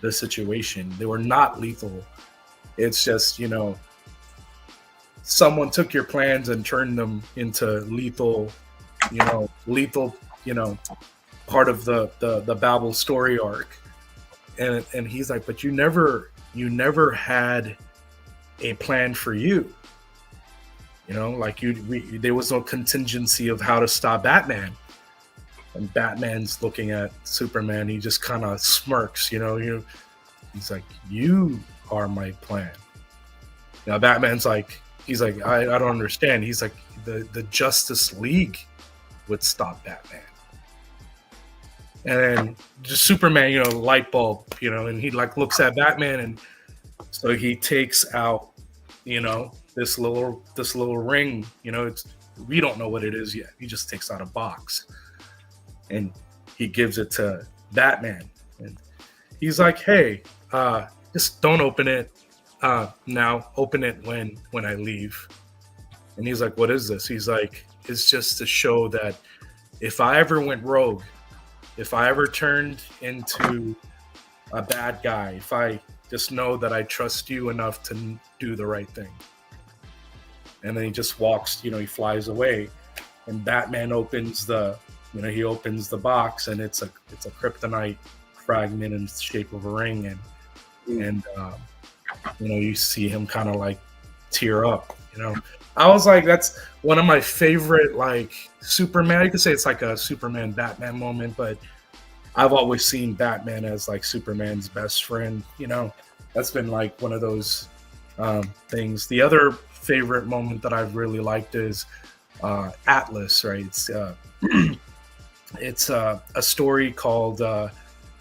the situation. They were not lethal. It's just, someone took your plans and turned them into lethal part of the Babel story arc. And he's like, but you never had a plan for you. There was no contingency of how to stop Batman. And Batman's looking at Superman. He just kind of smirks, he's like, you are my plan. Now Batman's like, he's like, I don't understand. He's like, the Justice League would stop Batman. And then just Superman, light bulb, and he like looks at Batman, and so he takes out, this little ring, we don't know what it is yet. He just takes out a box and he gives it to Batman. And he's like, hey, just don't open it now. Open it when I leave. And he's like, what is this? He's like, it's just to show that if I ever went rogue, if I ever turned into a bad guy, if I just know that I trust you enough to do the right thing. And then he just walks, he flies away, and Batman opens the box, and it's a kryptonite fragment in the shape of a ring. And you see him kind of like tear up. I was like, that's one of my favorite like Superman. You could say it's like a Superman Batman moment, but I've always seen Batman as like Superman's best friend. That's been like one of those things. The other favorite moment that I've really liked is Atlas, right? It's a story called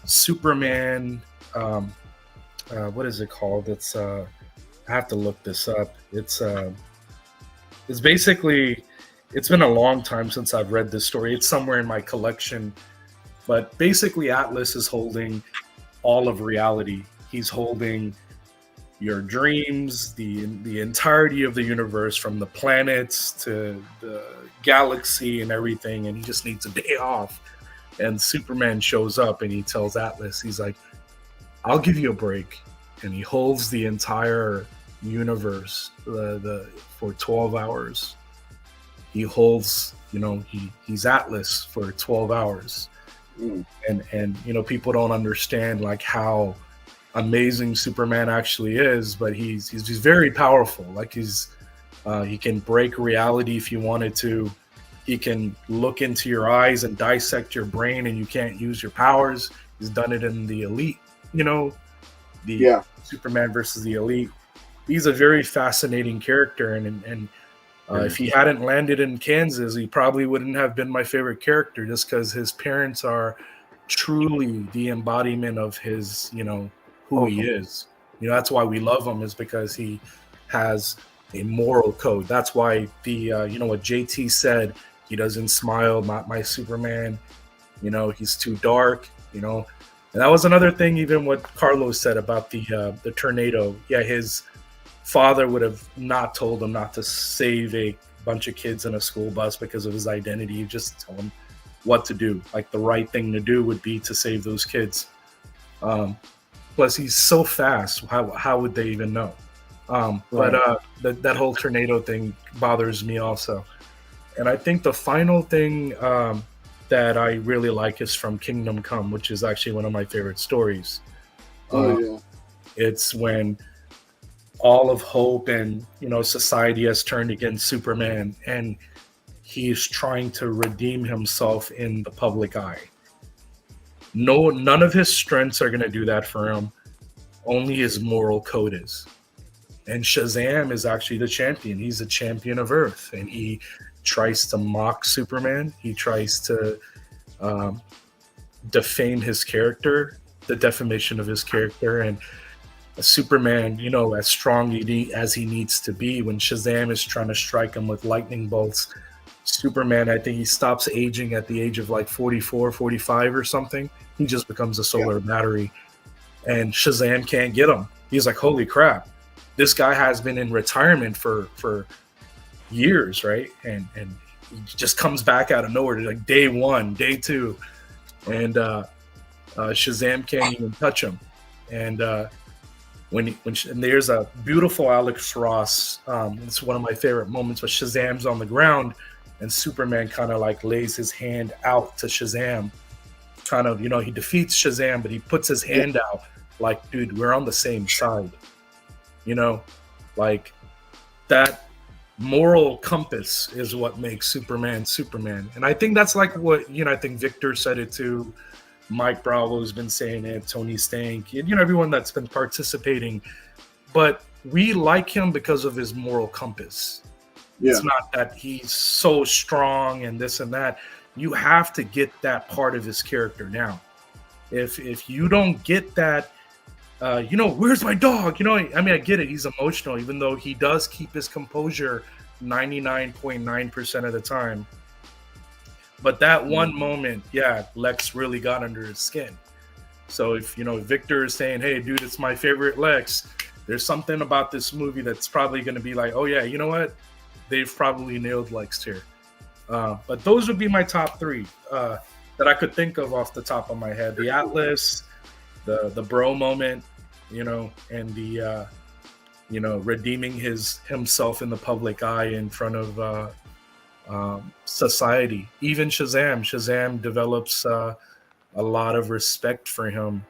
Superman. What is it called? I have to look this up. It's basically, it's been a long time since I've read this story. It's somewhere in my collection, but basically Atlas is holding all of reality. He's holding your dreams, the entirety of the universe, from the planets to the galaxy and everything, and he just needs a day off. And Superman shows up and he tells Atlas, he's like, I'll give you a break. And he holds the entire universe for 12 hours. He holds, he's Atlas for 12 hours. And people don't understand like how amazing Superman actually is, but he's very powerful. Like he can break reality if he wanted to. He can look into your eyes and dissect your brain, and you can't use your powers. He's done it in the Elite, Superman versus the Elite. He's a very fascinating character, and if he hadn't landed in Kansas, he probably wouldn't have been my favorite character, just because his parents are truly the embodiment of his, who he is. That's why we love him, is because he has a moral code. That's why what JT said, he doesn't smile, not my Superman, he's too dark, and that was another thing, even what Carlos said about the tornado. Yeah, his father would have not told him not to save a bunch of kids in a school bus because of his identity. You just tell him what to do. Like, the right thing to do would be to save those kids. Plus, he's so fast. How would they even know? But that whole tornado thing bothers me also. And I think the final thing that I really like is from Kingdom Come, which is actually one of my favorite stories. It's when all of hope and society has turned against Superman, and he's trying to redeem himself in the public eye. None of his strengths are going to do that for him. Only his moral code is. And Shazam is actually the champion. He's the champion of Earth, and he tries to mock Superman. He tries to defame his character, the defamation of his character. And Superman, as strong as he needs to be, when Shazam is trying to strike him with lightning bolts, Superman, I think he stops aging at the age of like 44, 45 or something. He just becomes a solar battery, and Shazam can't get him. He's like, holy crap, this guy has been in retirement for years, right? And he just comes back out of nowhere, like day one, day two, and Shazam can't even touch him. And and there's a beautiful Alex Ross, it's one of my favorite moments, where Shazam's on the ground and Superman kind of like lays his hand out to Shazam, kind of, he defeats Shazam, but he puts his hand out like, dude, we're on the same side. Like, that moral compass is what makes Superman Superman. And I think that's like what, I think Victor said it too. Mike Bravo's been saying it, Tony Stank, everyone that's been participating. But we like him because of his moral compass. Yeah. It's not that he's so strong and this and that. You have to get that part of his character down. If you don't get that, where's my dog? I get it. He's emotional, even though he does keep his composure 99.9% of the time. But that one moment, Lex really got under his skin. So if, Victor is saying, hey, dude, it's my favorite Lex, there's something about this movie that's probably going to be like, oh, yeah, you know what? They've probably nailed Lex here. But those would be my top three that I could think of off the top of my head. The Atlas, the bro moment, and the, redeeming himself in the public eye in front of society. Even Shazam develops a lot of respect for him,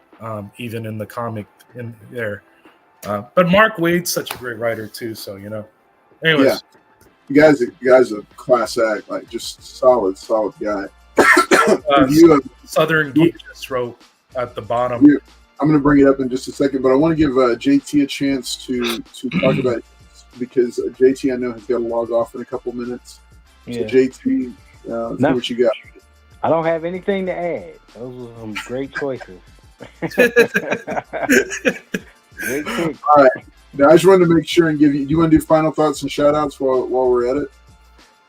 even in the comic in there. But Mark Waid's such a great writer too, so Anyways, Yeah. You guys a class act, like just solid guy. Southern Geek just wrote at the bottom. I'm going to bring it up in just a second, but I want to give JT a chance to talk about it because JT I know has got to log off in a couple minutes. So JT, let's see what you got. I don't have anything to add. Those were some great choices. Great pick. All right. Now, I just wanted to make sure and give you. Do you want to do final thoughts and shout outs while we're at it?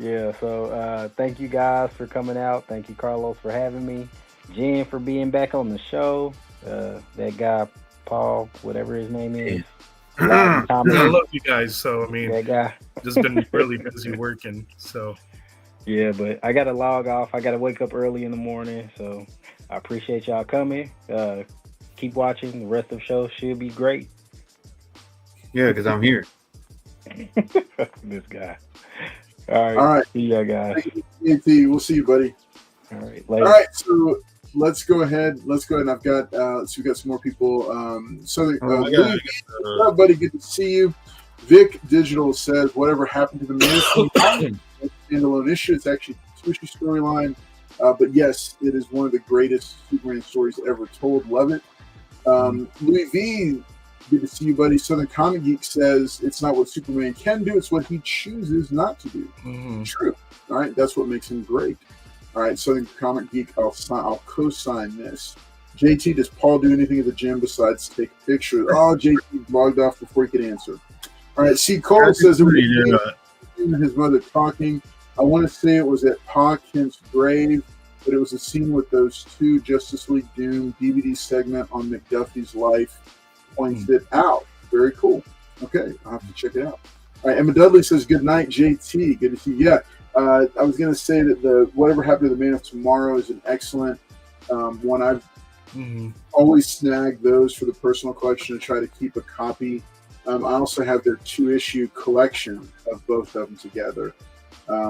Yeah. So thank you guys for coming out. Thank you, Carlos, for having me. Jen for being back on the show. That guy, Paul, whatever his name is. I love you guys. So I mean, that guy just been really busy working. So yeah, but I got to log off. I got to wake up early in the morning. So I appreciate y'all coming. Keep watching. The rest of the show should be great. Yeah, because I'm here. This guy. All right. See ya, guys. Thank you, we'll see you, buddy. All right. Later. All right. So let's go ahead. And I've got so we've got some more people. Buddy, good to see you. Vic Digital says, whatever happened to the man? Standalone issue. It's actually a two-issue storyline. But yes, it is one of the greatest Superman stories ever told. Love it. Louis V, good to see you, buddy. Southern Comic Geek says it's not what Superman can do, it's what he chooses not to do. True. All right, that's what makes him great. All right, Southern Comic Geek, I'll co-sign this. JT, does Paul do anything at the gym besides take a picture? Oh, JT logged off before he could answer. All right, C. Cole says his mother talking. I want to say it was at Pa Kent's grave, but it was a scene with those two Justice League Doom DVD segment on McDuffie's life. Points it out. Very cool. Okay, I'll have to check it out. All right, Emma Dudley says, good night, JT. Good to see you. Yeah, I was going to say that the Whatever Happened to the Man of Tomorrow is an excellent one. I've always snagged those for the personal collection and try to keep a copy. I also have their 2-issue collection of both of them together,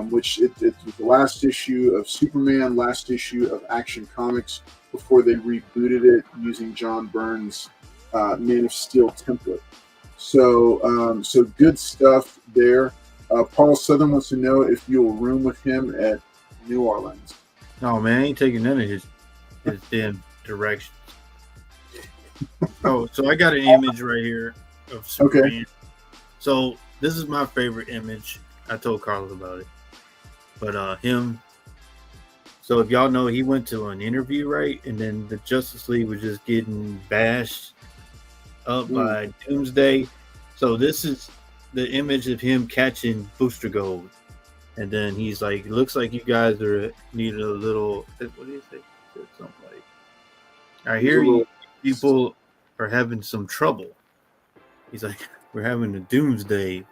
which it was the last issue of Superman, last issue of Action Comics before they rebooted it using John Byrne's Man of Steel template. So good stuff there. Paul Southern wants to know if you'll room with him at New Orleans. No, man, I ain't taking none of his damn directions. Oh, so I got an image right here of Superman. Okay. So this is my favorite image. I told Carlos about it. But him. So if y'all know, he went to an interview, right? And then the Justice League was just getting bashed up by Doomsday. So this is the image of him catching Booster Gold. And then he's like, it looks like you guys are needing a little, what do you say? Something like, I hear you people are having some trouble. He's like, we're having a Doomsday.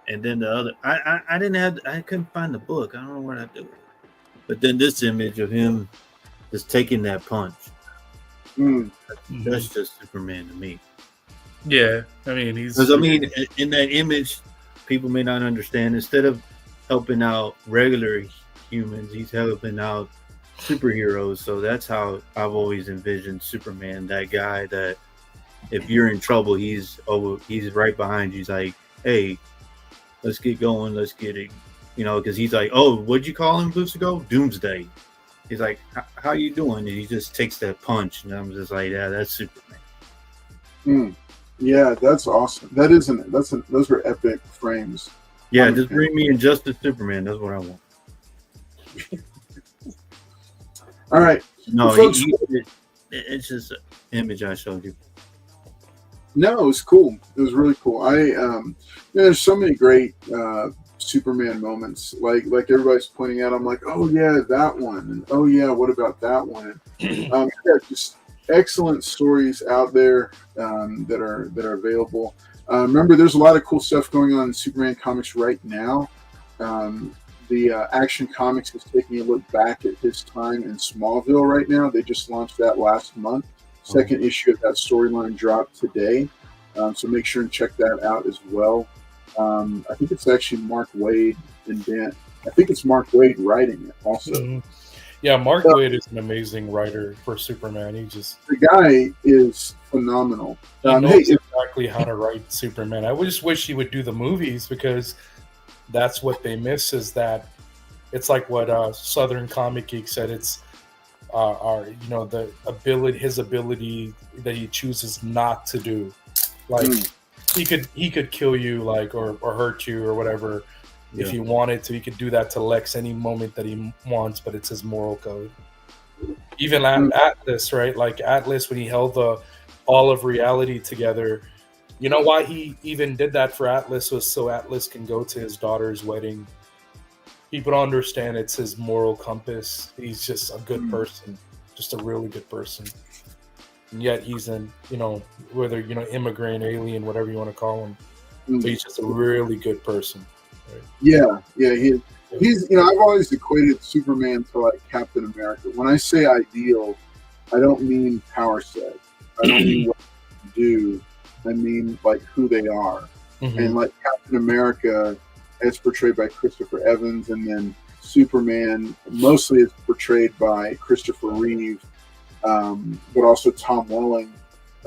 And then the other, I couldn't find the book. I don't know what I do. But then this image of him just taking that punch. That's just Superman to me. Yeah, I mean, because in that image, people may not understand. Instead of helping out regular humans, he's helping out superheroes. So that's how I've always envisioned Superman. That guy that if you're in trouble, he's right behind you. He's like, hey, let's get going. Let's get it. You know, because he's like, oh, what'd you call him, Booster Gold? Doomsday. He's like, how you doing? And he just takes that punch. And I'm just like, yeah, that's Superman. Yeah, that's awesome. Those are epic frames. Yeah, just bring me Injustice Superman. That's what I want. All right. No, it's just an image I showed you. No, it was cool. It was really cool. There's so many great Superman moments. Like everybody's pointing out, I'm like, oh yeah, that one, and oh yeah, what about that one? And, just excellent stories out there that are available. Remember, there's a lot of cool stuff going on in Superman comics right now. The Action Comics is taking a look back at his time in Smallville right now. They just launched that last month. Second issue of that storyline dropped today. So make sure and check that out as well. I think it's actually Mark Waid and Dan. I think it's Mark Waid writing it also. Yeah, Mark Well, Waid is an amazing writer for Superman. the guy is phenomenal. He Hey, knows exactly how to write Superman. I just wish he would do the movies, because that's what they miss, is that it's like what Southern Comic Geek said. It's the his ability that he chooses not to do. Like he could kill you, like, or hurt you or whatever. If he wanted to, he could do that to Lex any moment that he wants, but it's his moral code. Even Atlas, right? Like Atlas, when he held all of reality together, you know why he even did that for Atlas was so Atlas can go to his daughter's wedding. People don't understand it's his moral compass. He's just a good person, just a really good person. And yet he's whether, immigrant, alien, whatever you want to call him. So he's just a really good person. Right? Yeah. He's I've always equated Superman to like Captain America. When I say ideal, I don't mean power set. I don't mean what they do. I mean like who they are. And like Captain America, as portrayed by Christopher Evans, and then Superman mostly is portrayed by Christopher Reeve, but also Tom Welling.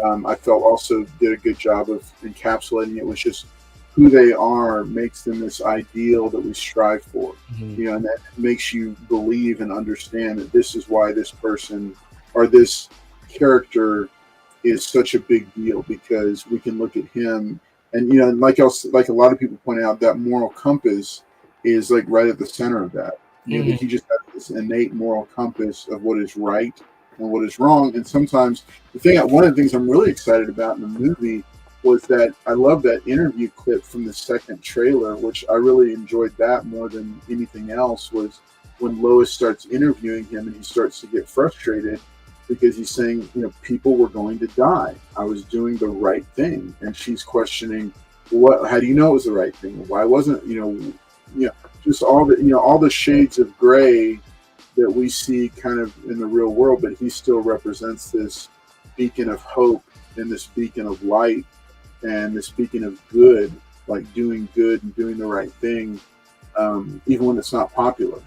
I felt also did a good job of encapsulating it. Was just who they are makes them this ideal that we strive for, and that makes you believe and understand that this is why this person or this character is such a big deal, because we can look at him and like a lot of people point out, that moral compass is like right at the center of that. That he just has this innate moral compass of what is right and what is wrong. And sometimes one of the things I'm really excited about in the movie was that I love that interview clip from the second trailer, which I really enjoyed that more than anything else, was when Lois starts interviewing him and he starts to get frustrated because he's saying, people were going to die. I was doing the right thing. And she's questioning, how do you know it was the right thing? Why wasn't, just all the shades of gray that we see kind of in the real world, but he still represents this beacon of hope and this beacon of light and this beacon of good, like doing good and doing the right thing, even when it's not popular.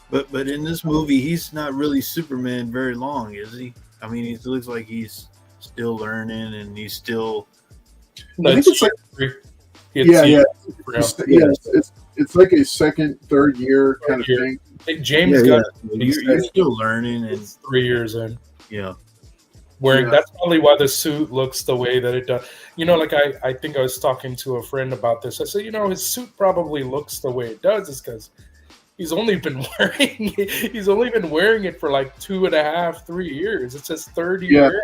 But in this movie, he's not really Superman very long, is he? I mean, he looks like he's still learning, and he's still. I think it's like, it's like a second, third year kind of thing. I think James got. You're still learning, and 3 years in. Yeah. That's probably why the suit looks the way that it does. Like I think I was talking to a friend about this. I said, his suit probably looks the way it does is because he's only been wearing it for like 2.5, 3 years. It's his third year.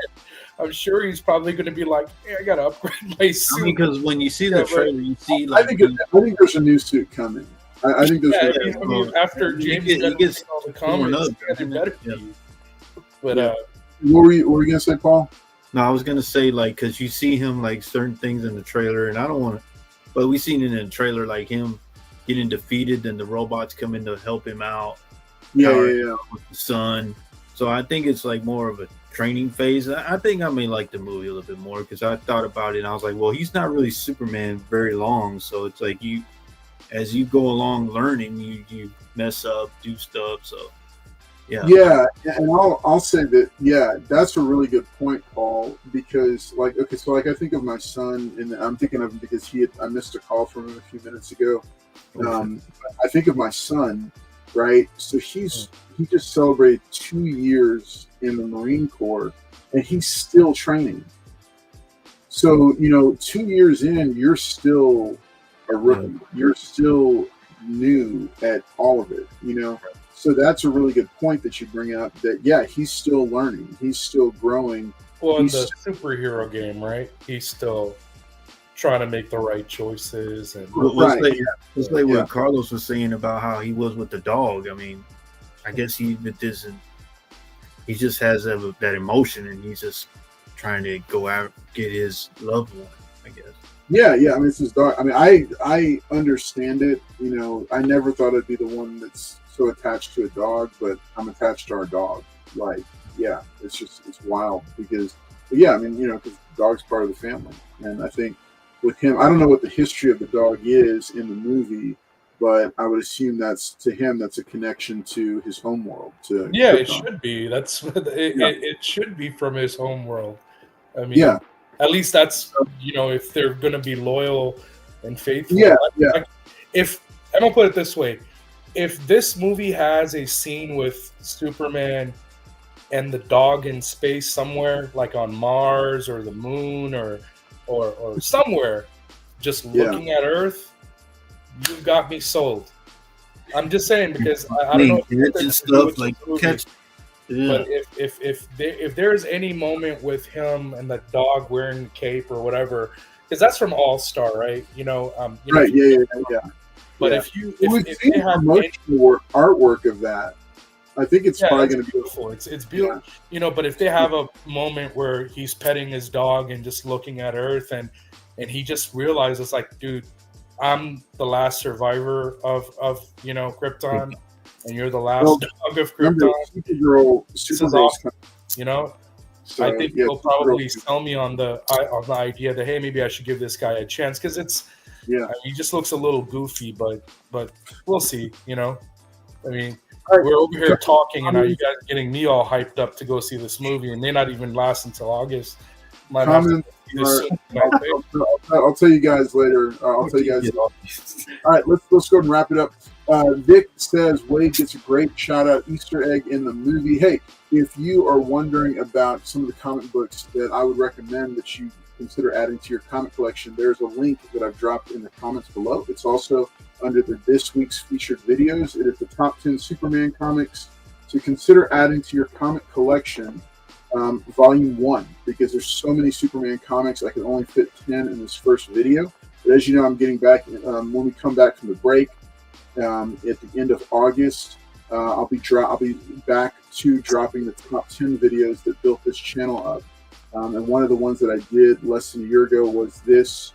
I'm sure he's probably going to be like, hey, I got to upgrade my suit. Because when you see the trailer, you see like. I think there's a new suit coming. I think there's. After James gets all the comments, But what were you going to say, Paul? No, I was going to say, like, because you see him, like, certain things in the trailer, and I don't want to, but we seen it in the trailer, like, him getting defeated, and the robots come in to help him out. Yeah. With the sun. So I think it's, like, more of a training phase. I think I may like the movie a little bit more, because I thought about it, and I was like, well, he's not really Superman very long, so it's like as you go along learning, you mess up, do stuff, so. Yeah, and I'll say that that's a really good point, Paul, because I think of my son, and I'm thinking of him because I missed a call from him a few minutes ago. I think of my son, right? So he just celebrated 2 years in the Marine Corps, and he's still training. So 2 years in, you're still a rookie. You're still new at all of it. So that's a really good point that you bring up, that, he's still learning. He's still growing. Well, in the superhero game, right? He's still trying to make the right choices. And It's like what Carlos was saying about how he was with the dog. I mean, I guess he just has that emotion, and he's just trying to go out get his loved one, I guess. Yeah. I mean, it's his dog. I mean, I understand it. I never thought I'd be the one that's so attached to a dog, but I'm attached to our dog. Like, it's wild because the dog's part of the family. And I think with him, I don't know what the history of the dog is in the movie, but I would assume that's to him. That's a connection to his home world. To Yeah, it Krypton. should be. That's it should be from his home world. I mean, Yeah. at least that's if they're gonna be loyal and faithful. Yeah, If I'm gonna put it this way, if this movie has a scene with Superman and the dog in space somewhere, like on Mars or the moon or somewhere, just looking at Earth, you've got me sold. I'm just saying because I don't know if stuff like catch. Yeah. But if there's any moment with him and the dog wearing the cape or whatever, because that's from All Star, right? Right. Yeah. But if they have promotional artwork of that, I think it's probably going to be beautiful. It's beautiful, But if they have a moment where he's petting his dog and just looking at Earth, and he just realizes, like, dude, I'm the last survivor of Krypton, and you're the last dog of Krypton. Supergirl, awesome. So, I think he'll probably sell me on the idea that, hey, maybe I should give this guy a chance, because it's he just looks a little goofy, but we'll see. I mean, we're over here talking, and now you guys are getting me all hyped up to go see this movie, and may not even last until August. I'll tell you guys later. I'll tell you guys. All right, let's go ahead and wrap it up. Vic says Wade gets a great shout out Easter egg in the movie. Hey, if you are wondering about some of the comic books that I would recommend that you consider adding to your comic collection, there's a link that I've dropped in the comments below. It's also under this week's featured videos. It is the top 10 Superman comics to consider adding to your comic collection. Volume 1, because there's so many Superman comics, I can only fit 10 in this first video. But as you know, I'm getting back when we come back from the break at the end of August. I'll be back to dropping the top 10 videos that built this channel up. And one of the ones that I did less than a year ago was this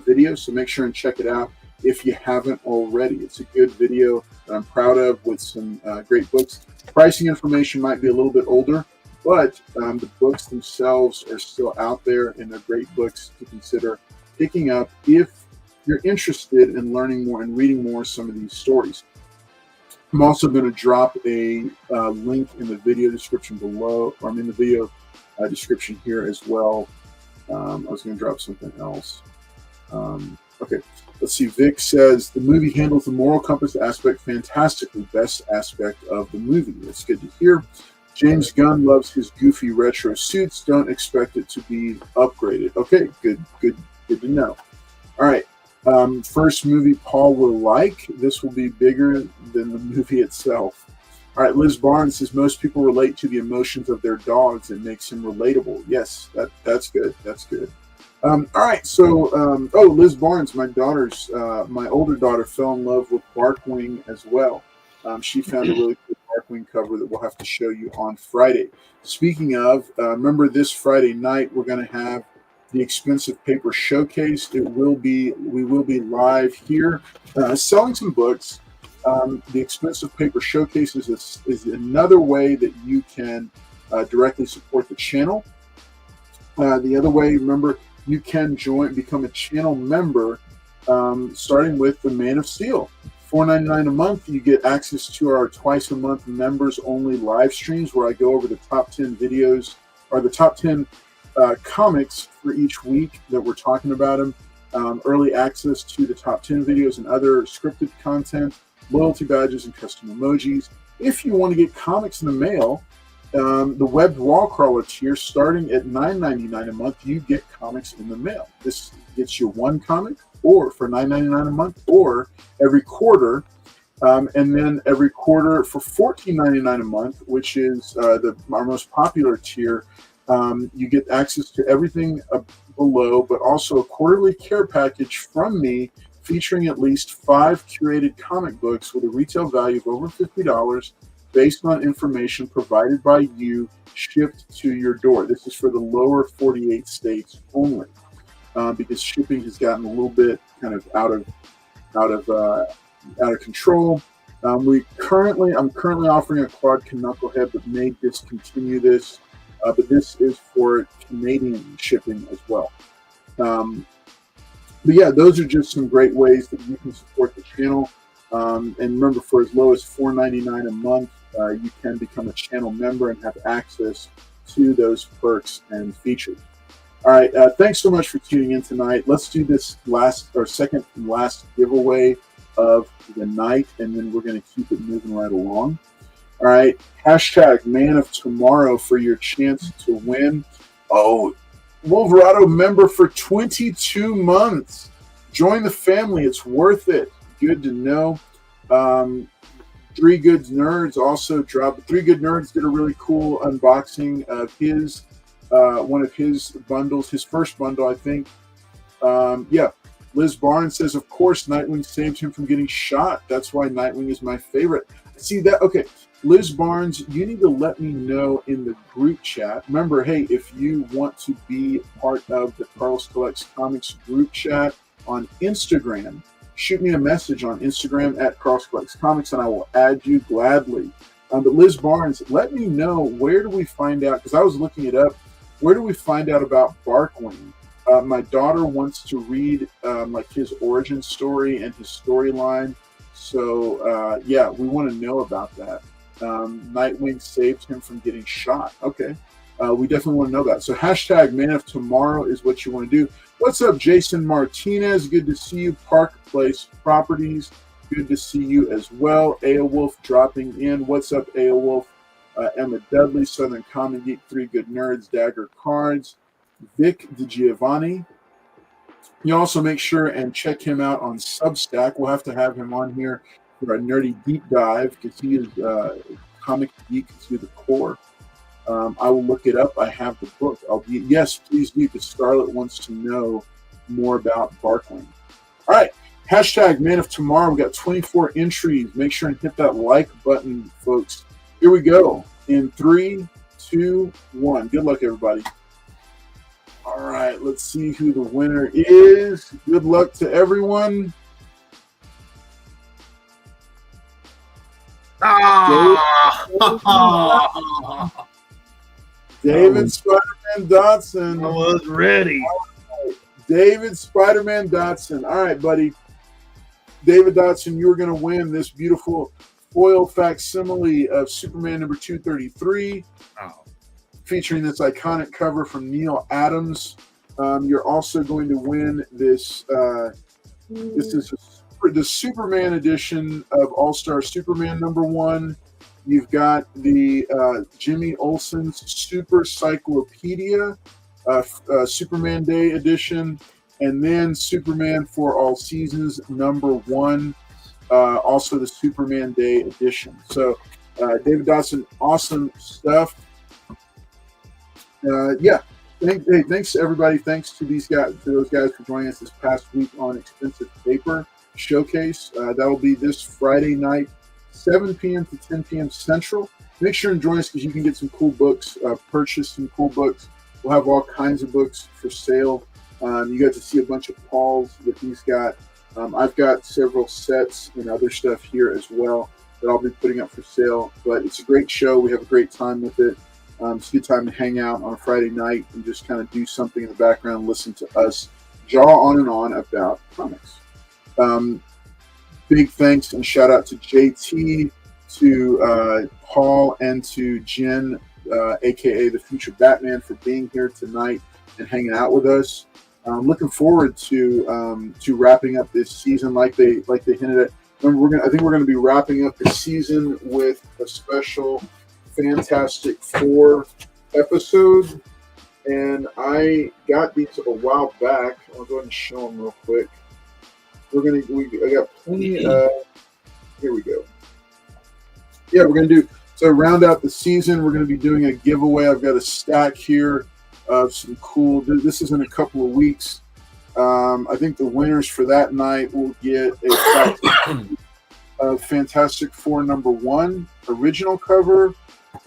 video. So make sure and check it out if you haven't already. It's a good video that I'm proud of with some great books. Pricing information might be a little bit older, but the books themselves are still out there, and they're great books to consider picking up if you're interested in learning more and reading more some of these stories. I'm also going to drop a link in the video description below, or I'm in the video description here as well. I was going to drop something else. Okay, let's see. Vic says the movie handles the moral compass aspect fantastically. Best aspect of the movie. That's good to hear. James Gunn loves his goofy retro suits. Don't expect it to be upgraded. Okay, good to know. All right, first movie Paul will like. This will be bigger than the movie itself. All right, Liz Barnes says most people relate to the emotions of their dogs. It makes him relatable. Yes, that's good. That's good. All right, so Liz Barnes, my older daughter, fell in love with Barkwing as well. She found a really cool Darkwing cover that we'll have to show you on Friday. Speaking of, remember this Friday night we're going to have the Expensive Paper Showcase. We will be live here selling some books. The Expensive Paper Showcase is another way that you can directly support the channel. The other way, remember, you can become a channel member, starting with the Man of Steel. $4.99 a month, you get access to our twice a month members only live streams where I go over the top 10 videos or the top 10 comics for each week that we're talking about them. Early access to the top 10 videos and other scripted content, loyalty badges, and custom emojis. If you want to get comics in the mail, the webbed wall crawler tier starting at $9.99 a month, you get comics in the mail. This gets you one comic, or for $9.99 a month, or every quarter, and then every quarter for $14.99 a month, which is our most popular tier. You get access to everything below, but also a quarterly care package from me featuring at least 5 curated comic books with a retail value of over $50 based on information provided by you, shipped to your door. This is for the lower 48 states only, because shipping has gotten a little bit kind of out of control. I'm currently offering a Claude Knucklehead, but may discontinue this. But this is for Canadian shipping as well. But yeah, those are just some great ways that you can support the channel. And remember, for as low as $4.99 a month, you can become a channel member and have access to those perks and features. All right, thanks so much for tuning in tonight. Let's do this second and last giveaway of the night, and then we're going to keep it moving right along. All right, hashtag Man of Tomorrow for your chance to win. Oh, Wolverado member for 22 months. Join the family. It's worth it. Good to know. Three Good Nerds also dropped. Three Good Nerds did a really cool unboxing of his one of his bundles, his first bundle, I think. Liz Barnes says, of course, Nightwing saved him from getting shot. That's why Nightwing is my favorite. See that? Okay. Liz Barnes, you need to let me know in the group chat. Remember, hey, if you want to be part of the Carlos Collects Comics group chat on Instagram, shoot me a message on Instagram at Carlos Collects Comics, and I will add you gladly. But Liz Barnes, let me know, where do we find out, because I was looking it up, where do we find out about Barkwing? My daughter wants to read like his origin story and his storyline. So, we want to know about that. Nightwing saved him from getting shot. Okay. We definitely want to know that. So hashtag Man of Tomorrow is what you want to do. What's up, Jason Martinez? Good to see you. Park Place Properties. Good to see you as well. Aowolf dropping in. What's up, Aowolf? Emma Dudley, Southern Common Geek, Three Good Nerds, Dagger Cards, Vic DiGiovanni. You also make sure and check him out on Substack. We'll have to have him on here for a nerdy deep dive because he is comic geek to the core. I will look it up. I have the book. Yes, please do, because Scarlett wants to know more about Barkwing. All right. Hashtag Man of Tomorrow. We got 24 entries. Make sure and hit that like button, folks. Here we go. In 3, 2, 1. Good luck, everybody. All right. Let's see who the winner is. Good luck to everyone. David Spider-Man Dotson. I was ready. David Spider-Man Dotson. All right, buddy. David Dotson, you're going to win this beautiful foil facsimile of Superman number 233, featuring this iconic cover from Neil Adams. You're also going to win this. This is the Superman edition of All-Star Superman number 1. You've got the Jimmy Olsen's Super Cyclopedia, Superman Day edition, and then Superman for All Seasons number 1, also the Superman Day edition. So, David Dawson, awesome stuff. Thanks to everybody. Thanks to those guys for joining us this past week on Expensive Paper Showcase. That'll be this Friday night, 7 p.m. to 10 p.m. Central. Make sure and join us because you can get some cool books, purchase some cool books. We'll have all kinds of books for sale. You got to see a bunch of Pauls that he's got. I've got several sets and other stuff here as well that I'll be putting up for sale. But it's a great show. We have a great time with it. It's a good time to hang out on a Friday night and just kind of do something in the background, listen to us jaw on and on about comics. Big thanks and shout out to JT, to Paul, and to Jen, aka the Future Batman, for being here tonight and hanging out with us. I'm looking forward to wrapping up this season, like they hinted at. I think we're going to be wrapping up the season with a special Fantastic Four episode, and I got these a while back. I'll go ahead and show them real quick. I got plenty. Here we go. Yeah, we're gonna do, so round out the season. We're gonna be doing a giveaway. I've got a stack here of some cool. This is in a couple of weeks. I think the winners for that night will get a pack of Fantastic Four number 1 original cover,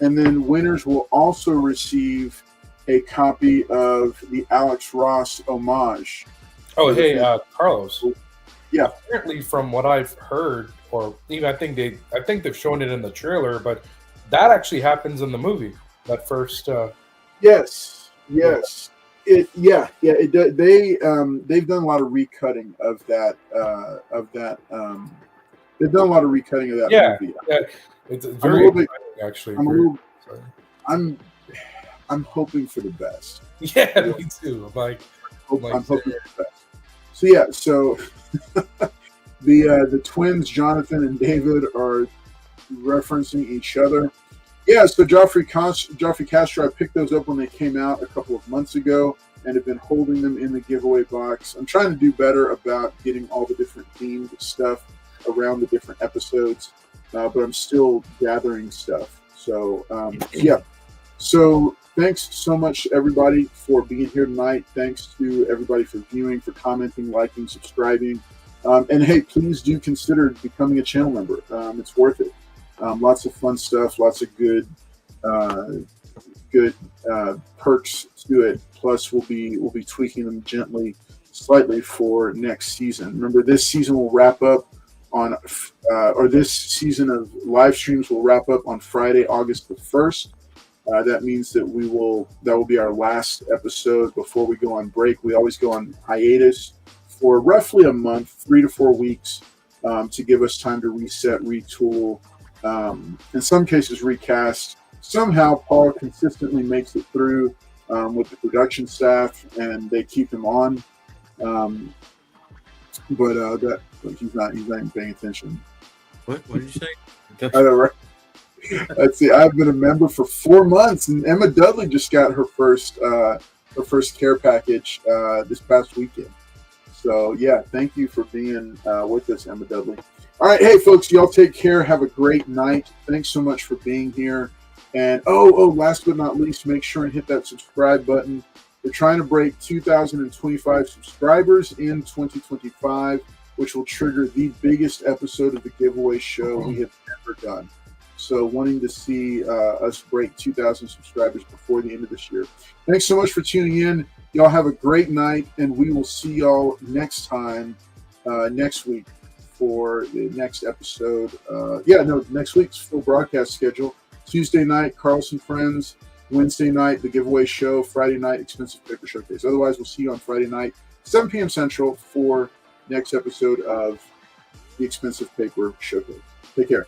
and then winners will also receive a copy of the Alex Ross homage. Oh, hey, Carlos. Yeah. Apparently, from what I've heard, or even I think they've shown it in the trailer, but that actually happens in the movie. That first. Yes. They've done a lot of recutting of that they've done a lot of recutting of that Yeah, movie. yeah, it's very exciting, actually. I'm hoping for the best. Yeah, me too. I'm hoping for the best. So yeah, so the twins, Jonathan and David, are referencing each other. Yeah, so Joffrey Castro, I picked those up when they came out a couple of months ago and have been holding them in the giveaway box. I'm trying to do better about getting all the different themed stuff around the different episodes, but I'm still gathering stuff. So, yeah. So thanks so much, everybody, for being here tonight. Thanks to everybody for viewing, for commenting, liking, subscribing. And hey, please do consider becoming a channel member. It's worth it. Lots of fun stuff, lots of good perks to it. Plus, we'll be tweaking them slightly for next season. Remember, this season will wrap up on, or this season of live streams will wrap up on Friday, August the 1st. That means that that will be our last episode before we go on break. We always go on hiatus for roughly a month, 3 to 4 weeks, to give us time to reset, retool, in some cases recast. Somehow Paul consistently makes it through with the production staff, and they keep him on. But he's not even paying attention. What did you say? I know, right? Let's see. I've been a member for 4 months, and Emma Dudley just got her first care package this past weekend. So yeah, thank you for being with us, Emma Dudley. All right, hey folks, y'all take care. Have a great night. Thanks so much for being here. And last but not least, make sure and hit that subscribe button. We're trying to break 2,025 subscribers in 2025, which will trigger the biggest episode of the giveaway show we have ever done. So wanting to see us break 2,000 subscribers before the end of this year. Thanks so much for tuning in. Y'all have a great night, and we will see y'all next time, next week for the next episode. Next week's full broadcast schedule. Tuesday night, Carlson Friends. Wednesday night, the giveaway show. Friday night, Expensive Paper Showcase. Otherwise, we'll see you on Friday night, 7 p.m. Central for next episode of the Expensive Paper Showcase. Take care.